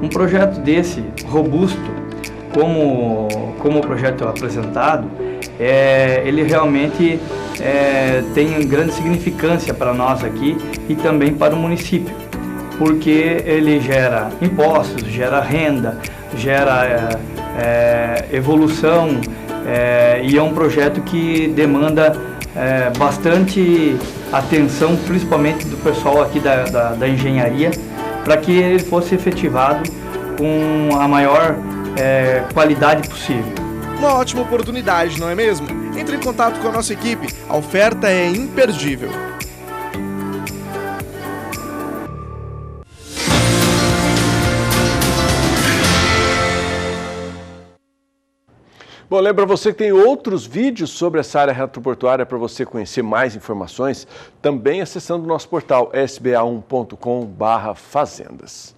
Speaker 5: Um projeto desse, robusto, como o projeto apresentado, ele realmente tem grande significância para nós aqui e também para o município, porque ele gera impostos, gera renda, gera evolução e é um projeto que demanda bastante atenção, principalmente do pessoal aqui da engenharia, para que ele fosse efetivado com a maior qualidade possível.
Speaker 10: Uma ótima oportunidade, não é mesmo? Entre em contato com a nossa equipe, a oferta é imperdível.
Speaker 1: Bom, lembra você que tem outros vídeos sobre essa área retroportuária para você conhecer mais informações, também acessando o nosso portal sba1.com/fazendas.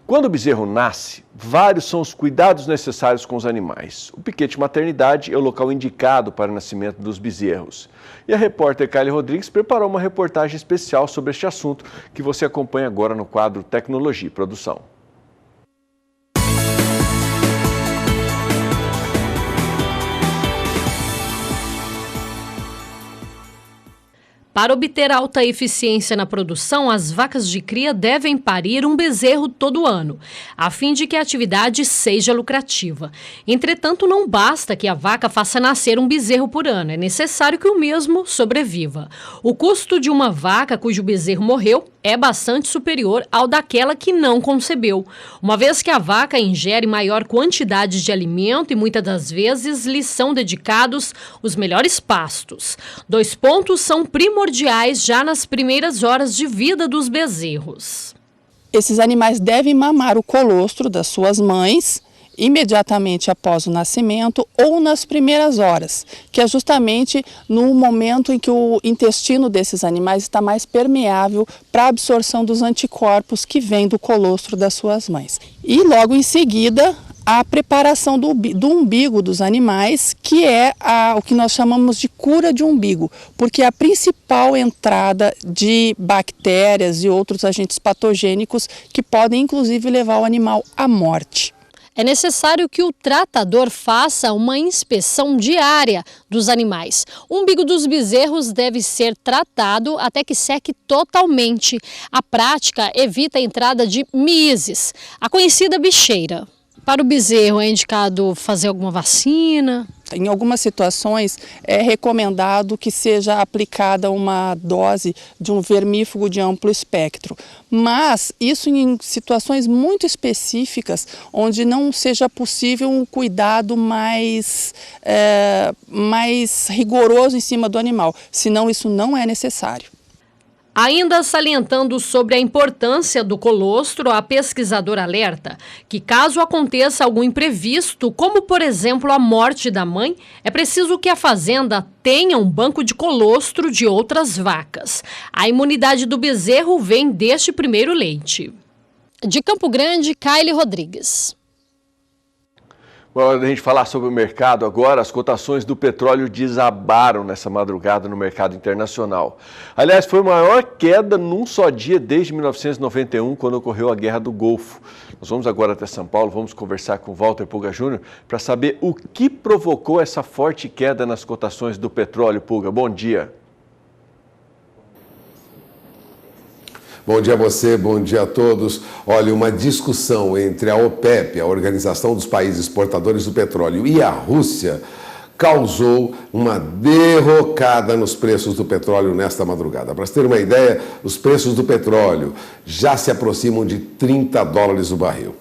Speaker 1: Quando o bezerro nasce, vários são os cuidados necessários com os animais. O piquete maternidade é o local indicado para o nascimento dos bezerros. E a repórter Kylie Rodrigues preparou uma reportagem especial sobre este assunto que você acompanha agora no quadro Tecnologia e Produção.
Speaker 23: Para obter alta eficiência na produção, as vacas de cria devem parir um bezerro todo ano, a fim de que a atividade seja lucrativa. Entretanto, não basta que a vaca faça nascer um bezerro por ano, é necessário que o mesmo sobreviva. O custo de uma vaca cujo bezerro morreu é bastante superior ao daquela que não concebeu, uma vez que a vaca ingere maior quantidade de alimento e muitas das vezes lhes são dedicados os melhores pastos. 2 pontos são primordiais já nas primeiras horas de vida dos bezerros.
Speaker 24: Esses animais devem mamar o colostro das suas mães imediatamente após o nascimento ou nas primeiras horas, que é justamente no momento em que o intestino desses animais está mais permeável para a absorção dos anticorpos que vêm do colostro das suas mães. E logo em seguida, a preparação do umbigo dos animais, que é o que nós chamamos de cura de umbigo, porque é a principal entrada de bactérias e outros agentes patogênicos que podem inclusive levar o animal à morte.
Speaker 23: É necessário que o tratador faça uma inspeção diária dos animais. O umbigo dos bezerros deve ser tratado até que seque totalmente. A prática evita a entrada de miíses, a conhecida bicheira. Para o bezerro é indicado fazer alguma vacina?
Speaker 24: Em algumas situações é recomendado que seja aplicada uma dose de um vermífugo de amplo espectro, mas isso em situações muito específicas, onde não seja possível um cuidado mais rigoroso em cima do animal, senão isso não é necessário.
Speaker 23: Ainda salientando sobre a importância do colostro, a pesquisadora alerta que caso aconteça algum imprevisto, como por exemplo a morte da mãe, é preciso que a fazenda tenha um banco de colostro de outras vacas. A imunidade do bezerro vem deste primeiro leite. De Campo Grande, Kaile Rodrigues.
Speaker 1: Hora da gente falar sobre o mercado agora, as cotações do petróleo desabaram nessa madrugada no mercado internacional. Aliás, foi a maior queda num só dia desde 1991, quando ocorreu a Guerra do Golfo. Nós vamos agora até São Paulo, vamos conversar com Walter Puga Júnior para saber o que provocou essa forte queda nas cotações do petróleo. Puga, bom dia.
Speaker 18: Bom dia a você, bom dia a todos. Olha, uma discussão entre a OPEP, a Organização dos Países Exportadores do Petróleo, e a Rússia causou uma derrocada nos preços do petróleo nesta madrugada. Para você ter uma ideia, os preços do petróleo já se aproximam de $30 o barril.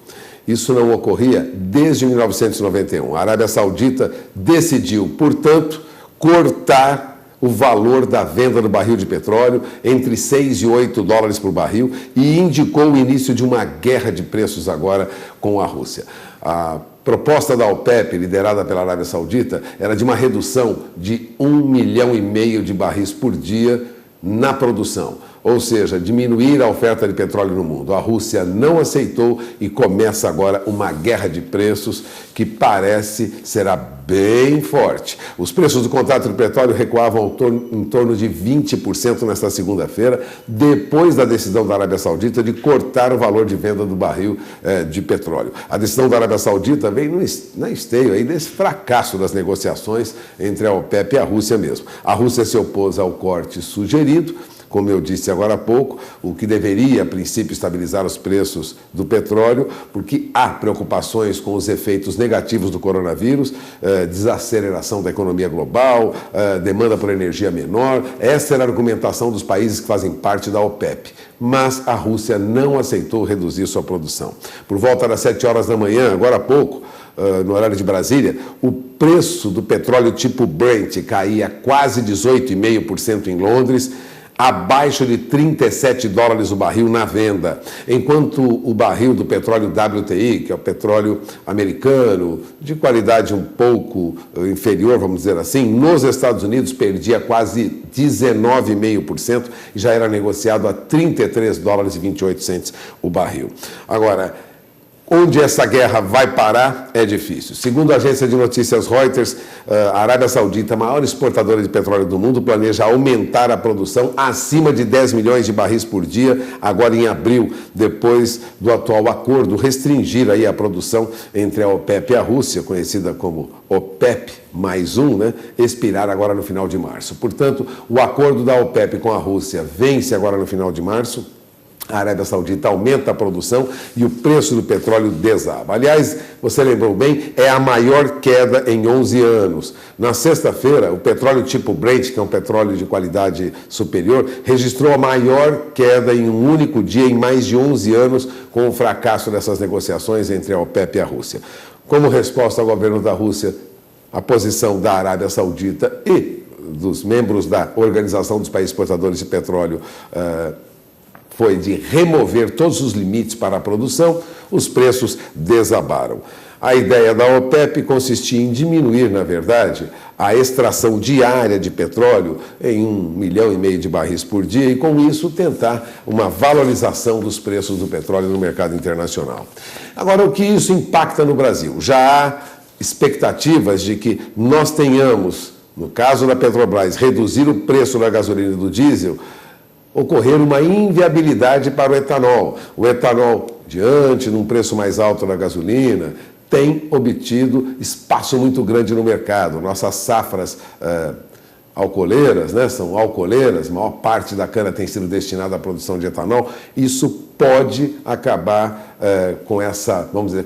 Speaker 18: Isso não ocorria desde 1991. A Arábia Saudita decidiu, portanto, cortar o valor da venda do barril de petróleo entre $6 e $8 por barril e indicou o início de uma guerra de preços agora com a Rússia. A proposta da OPEP, liderada pela Arábia Saudita, era de uma redução de 1,5 milhão de barris por dia na produção, ou seja, diminuir a oferta de petróleo no mundo. A Rússia não aceitou e começa agora uma guerra de preços que parece será bem forte. Os preços do contrato de petróleo recuavam em torno de 20% nesta segunda-feira, depois da decisão da Arábia Saudita de cortar o valor de venda do barril de petróleo. A decisão da Arábia Saudita vem na esteio aí desse fracasso das negociações entre a OPEP e a Rússia mesmo. A Rússia se opôs ao corte sugerido, como eu disse agora há pouco, o que deveria, a princípio, estabilizar os preços do petróleo, porque há preocupações com os efeitos negativos do coronavírus, desaceleração da economia global, demanda por energia menor. Essa era a argumentação dos países que fazem parte da OPEP. Mas a Rússia não aceitou reduzir sua produção. Por volta das 7 horas da manhã, agora há pouco, no horário de Brasília, o preço do petróleo tipo Brent caía quase 18,5% em Londres, abaixo de $37 o barril na venda, enquanto o barril do petróleo WTI, que é o petróleo americano, de qualidade um pouco inferior, vamos dizer assim, nos Estados Unidos perdia quase 19,5% e já era negociado a $33,28 o barril. Agora, onde essa guerra vai parar é difícil. Segundo a agência de notícias Reuters, a Arábia Saudita, a maior exportadora de petróleo do mundo, planeja aumentar a produção acima de 10 milhões de barris por dia, agora em abril, depois do atual acordo restringir aí a produção entre a OPEP e a Rússia, conhecida como OPEP mais um, expirar agora no final de março. Portanto, o acordo da OPEP com a Rússia vence agora no final de março. A Arábia Saudita aumenta a produção e o preço do petróleo desaba. Aliás, você lembrou bem, é a maior queda em 11 anos. Na sexta-feira, o petróleo tipo Brent, que é um petróleo de qualidade superior, registrou a maior queda em um único dia em mais de 11 anos, com o fracasso dessas negociações entre a OPEP e a Rússia. Como resposta ao governo da Rússia, a posição da Arábia Saudita e dos membros da Organização dos Países Exportadores de Petróleo foi de remover todos os limites para a produção, os preços desabaram. A ideia da OPEP consistia em diminuir, na verdade, a extração diária de petróleo em 1,5 milhão de barris por dia e, com isso, tentar uma valorização dos preços do petróleo no mercado internacional. Agora, o que isso impacta no Brasil? Já há expectativas de que nós tenhamos, no caso da Petrobras, reduzir o preço da gasolina e do diesel, ocorrer uma inviabilidade para o etanol. O etanol, diante de um preço mais alto da gasolina, tem obtido espaço muito grande no mercado. Nossas safras alcooleiras, né, são alcooleiras, a maior parte da cana tem sido destinada à produção de etanol. Isso pode acabar com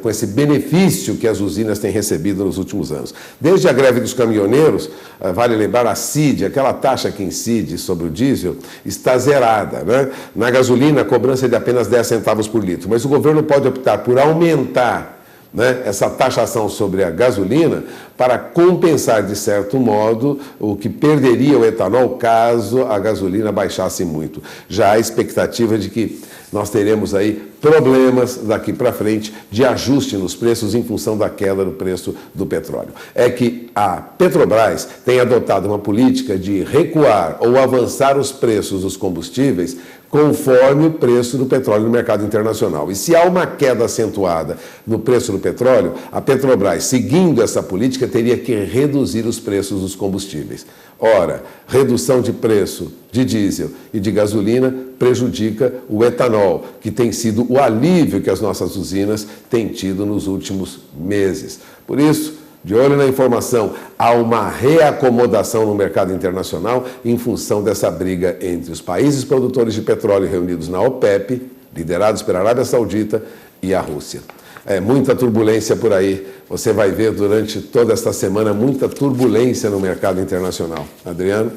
Speaker 18: com esse benefício que as usinas têm recebido nos últimos anos. Desde a greve dos caminhoneiros, vale lembrar a CID, aquela taxa que incide sobre o diesel, está zerada, né? Na gasolina, a cobrança é de apenas 10 centavos por litro, mas o governo pode optar por aumentar, né, essa taxação sobre a gasolina para compensar, de certo modo, o que perderia o etanol caso a gasolina baixasse muito. Já há expectativa de que nós teremos aí problemas daqui para frente de ajuste nos preços em função da queda do preço do petróleo. É que a Petrobras tem adotado uma política de recuar ou avançar os preços dos combustíveis conforme o preço do petróleo no mercado internacional. E se há uma queda acentuada no preço do petróleo, a Petrobras, seguindo essa política, teria que reduzir os preços dos combustíveis. Ora, redução de preço de diesel e de gasolina prejudica o etanol, que tem sido o alívio que as nossas usinas têm tido nos últimos meses. Por isso, de olho na informação, há uma reacomodação no mercado internacional em função dessa briga entre os países produtores de petróleo reunidos na OPEP, liderados pela Arábia Saudita, e a Rússia. É muita turbulência por aí. Você vai ver durante toda esta semana muita turbulência no mercado internacional. Adriano?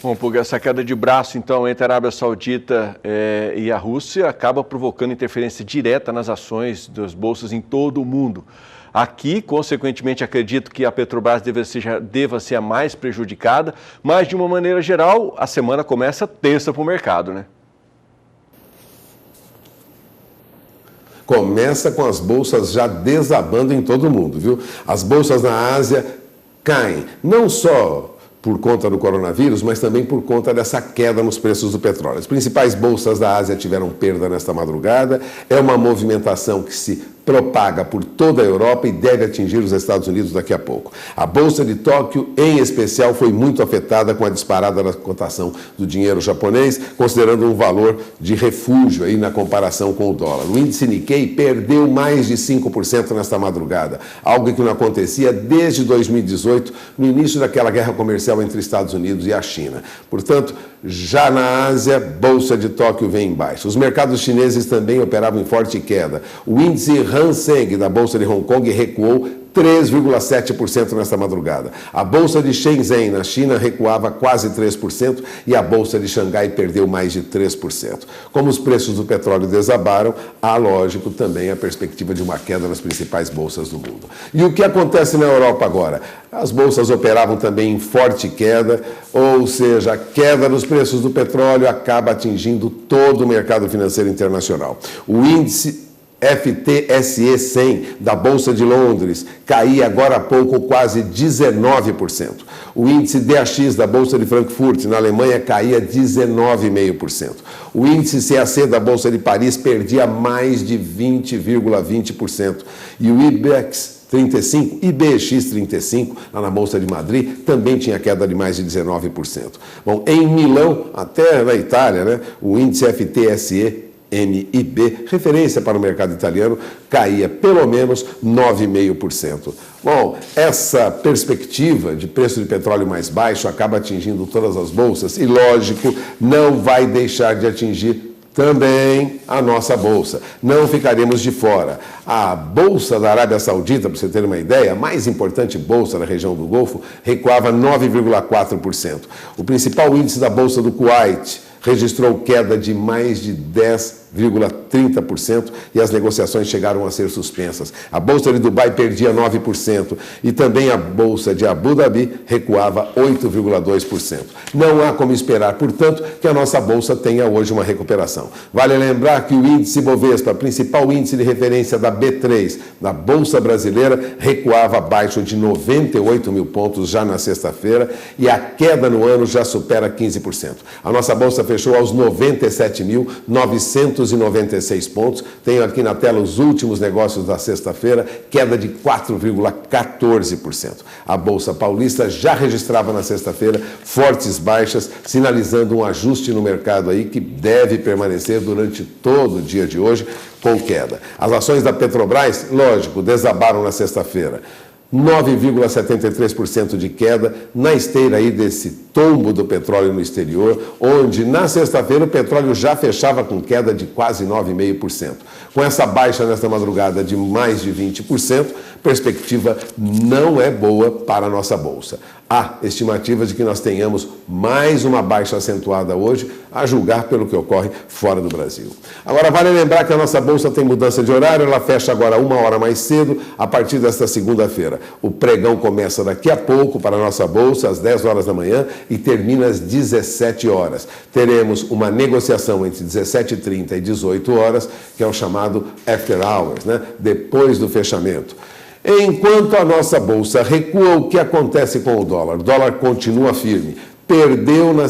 Speaker 1: Bom, porque essa queda de braço, então, entre a Arábia Saudita e a Rússia acaba provocando interferência direta nas ações das bolsas em todo o mundo. Aqui, consequentemente, acredito que a Petrobras deva ser a mais prejudicada, mas, de uma maneira geral, a semana começa tensa para o mercado, né?
Speaker 18: Começa com as bolsas já desabando em todo o mundo, viu? As bolsas na Ásia caem, não só por conta do coronavírus, mas também por conta dessa queda nos preços do petróleo. As principais bolsas da Ásia tiveram perda nesta madrugada. É uma movimentação que se propaga por toda a Europa e deve atingir os Estados Unidos daqui a pouco. A Bolsa de Tóquio, em especial, foi muito afetada com a disparada da cotação do dinheiro japonês, considerando um valor de refúgio aí na comparação com o dólar. O índice Nikkei perdeu mais de 5% nesta madrugada, algo que não acontecia desde 2018, no início daquela guerra comercial entre Estados Unidos e a China. Portanto, já na Ásia, Bolsa de Tóquio vem em baixa. Os mercados chineses também operavam em forte queda. O índice Hang Seng da Bolsa de Hong Kong recuou 3,7% nesta madrugada. A Bolsa de Shenzhen, na China, recuava quase 3% e a Bolsa de Xangai perdeu mais de 3%. Como os preços do petróleo desabaram, há, lógico, também a perspectiva de uma queda nas principais bolsas do mundo. E o que acontece na Europa agora? As bolsas operavam também em forte queda, ou seja, a queda nos preços do petróleo acaba atingindo todo o mercado financeiro internacional. O índice FTSE 100 da Bolsa de Londres caía agora há pouco quase 19%. O índice DAX da Bolsa de Frankfurt, na Alemanha, caía 19,5%. O índice CAC da Bolsa de Paris perdia mais de 20,20%. E o IBEX 35, IBEX 35, lá na Bolsa de Madrid, também tinha queda de mais de 19%. Bom, em Milão, até na Itália, né, o índice FTSE MIB, referência para o mercado italiano, caía pelo menos 9,5%. Bom, essa perspectiva de preço de petróleo mais baixo acaba atingindo todas as bolsas e, lógico, não vai deixar de atingir também a nossa bolsa. Não ficaremos de fora. A Bolsa da Arábia Saudita, para você ter uma ideia, a mais importante bolsa da região do Golfo, recuava 9,4%. O principal índice da Bolsa do Kuwait registrou queda de mais de 10%. 10,30% e as negociações chegaram a ser suspensas. A Bolsa de Dubai perdia 9% e também a Bolsa de Abu Dhabi recuava 8,2%. Não há como esperar, portanto, que a nossa Bolsa tenha hoje uma recuperação. Vale lembrar que o índice Bovespa, principal índice de referência da B3, da Bolsa Brasileira, recuava abaixo de 98 mil pontos já na sexta-feira e a queda no ano já supera 15%. A nossa Bolsa fechou aos 97.996 pontos. Tenho aqui na tela os últimos negócios da sexta-feira, queda de 4,14%. A Bolsa Paulista já registrava na sexta-feira fortes baixas, sinalizando um ajuste no mercado aí que deve permanecer durante todo o dia de hoje com queda. As ações da Petrobras, lógico, desabaram na sexta-feira. 9,73% de queda na esteira aí desse tombo do petróleo no exterior, onde na sexta-feira o petróleo já fechava com queda de quase 9,5%. Com essa baixa nesta madrugada de mais de 20%, perspectiva não é boa para a nossa Bolsa. Há estimativas de que nós tenhamos mais uma baixa acentuada hoje, a julgar pelo que ocorre fora do Brasil. Agora, vale lembrar que a nossa Bolsa tem mudança de horário, ela fecha agora 1 hora mais cedo, a partir desta segunda-feira. O pregão começa daqui a pouco para a nossa Bolsa, às 10 horas da manhã, e termina às 17 horas. Teremos uma negociação entre 17h30 e 18 horas, que é o chamado after hours, né? Depois do fechamento. Enquanto a nossa Bolsa recua, o que acontece com o dólar? O dólar continua firme. Perdeu na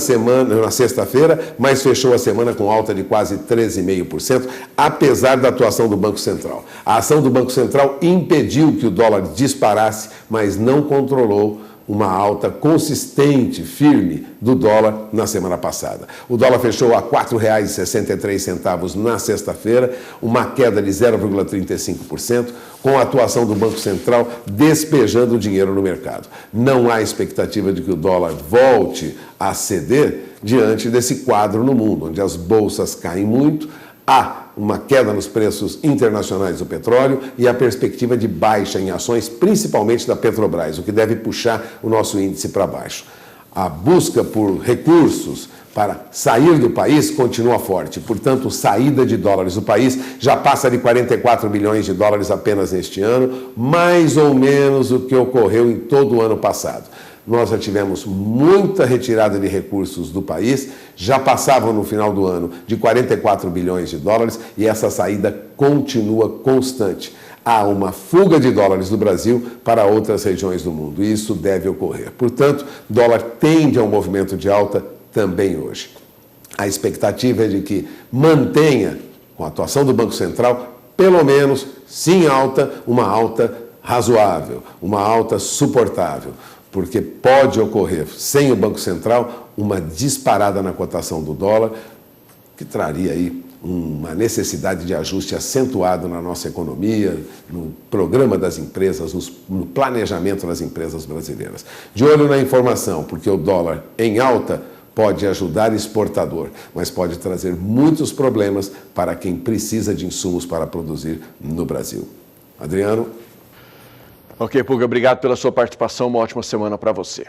Speaker 18: sexta-feira, mas fechou a semana com alta de quase 13,5%, apesar da atuação do Banco Central. A ação do Banco Central impediu que o dólar disparasse, mas não controlou uma alta consistente, firme, do dólar na semana passada. O dólar fechou a R$ 4,63 na sexta-feira, uma queda de 0,35%, com a atuação do Banco Central despejando dinheiro no mercado. Não há expectativa de que o dólar volte a ceder diante desse quadro no mundo, onde as bolsas caem muito, há uma queda nos preços internacionais do petróleo e a perspectiva de baixa em ações, principalmente da Petrobras, o que deve puxar o nosso índice para baixo. A busca por recursos para sair do país continua forte. Portanto, saída de dólares do país já passa de 44 bilhões de dólares apenas neste ano, mais ou menos o que ocorreu em todo o ano passado. Nós já tivemos muita retirada de recursos do país, já passavam no final do ano de 44 bilhões de dólares e essa saída continua constante. Há uma fuga de dólares do Brasil para outras regiões do mundo e isso deve ocorrer. Portanto, o dólar tende a um movimento de alta também hoje. A expectativa é de que mantenha, com a atuação do Banco Central, pelo menos, sim alta, uma alta razoável, uma alta suportável. Porque pode ocorrer, sem o Banco Central, uma disparada na cotação do dólar, que traria aí uma necessidade de ajuste acentuado na nossa economia, no programa das empresas, no planejamento das empresas brasileiras. De olho na informação, porque o dólar em alta pode ajudar exportador, mas pode trazer muitos problemas para quem precisa de insumos para produzir no Brasil. Adriano?
Speaker 1: Ok, Puga, obrigado pela sua participação, uma ótima semana para você.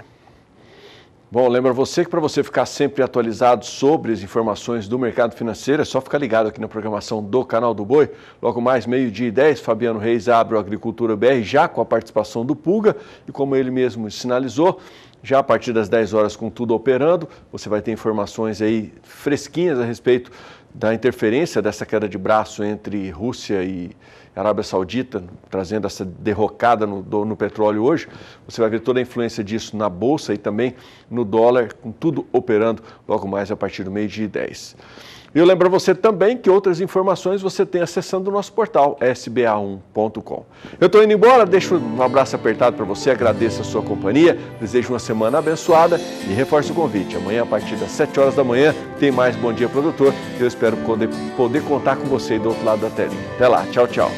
Speaker 1: Bom, lembra você que para você ficar sempre atualizado sobre as informações do mercado financeiro, é só ficar ligado aqui na programação do Canal do Boi. Logo mais, 12h10, Fabiano Reis abre o Agricultura BR já com a participação do Puga e como ele mesmo sinalizou, já a partir das 10 horas com tudo operando, você vai ter informações aí fresquinhas a respeito da interferência dessa queda de braço entre Rússia e Arábia Saudita, trazendo essa derrocada no petróleo hoje. Você vai ver toda a influência disso na Bolsa e também no dólar, com tudo operando logo mais a partir do 12h10. E eu lembro você também que outras informações você tem acessando o nosso portal sba1.com. Eu estou indo embora, deixo um abraço apertado para você, agradeço a sua companhia, desejo uma semana abençoada e reforço o convite. Amanhã, a partir das 7 horas da manhã, tem mais Bom Dia Produtor. Eu espero poder contar com você aí do outro lado da telinha. Até lá, tchau, tchau.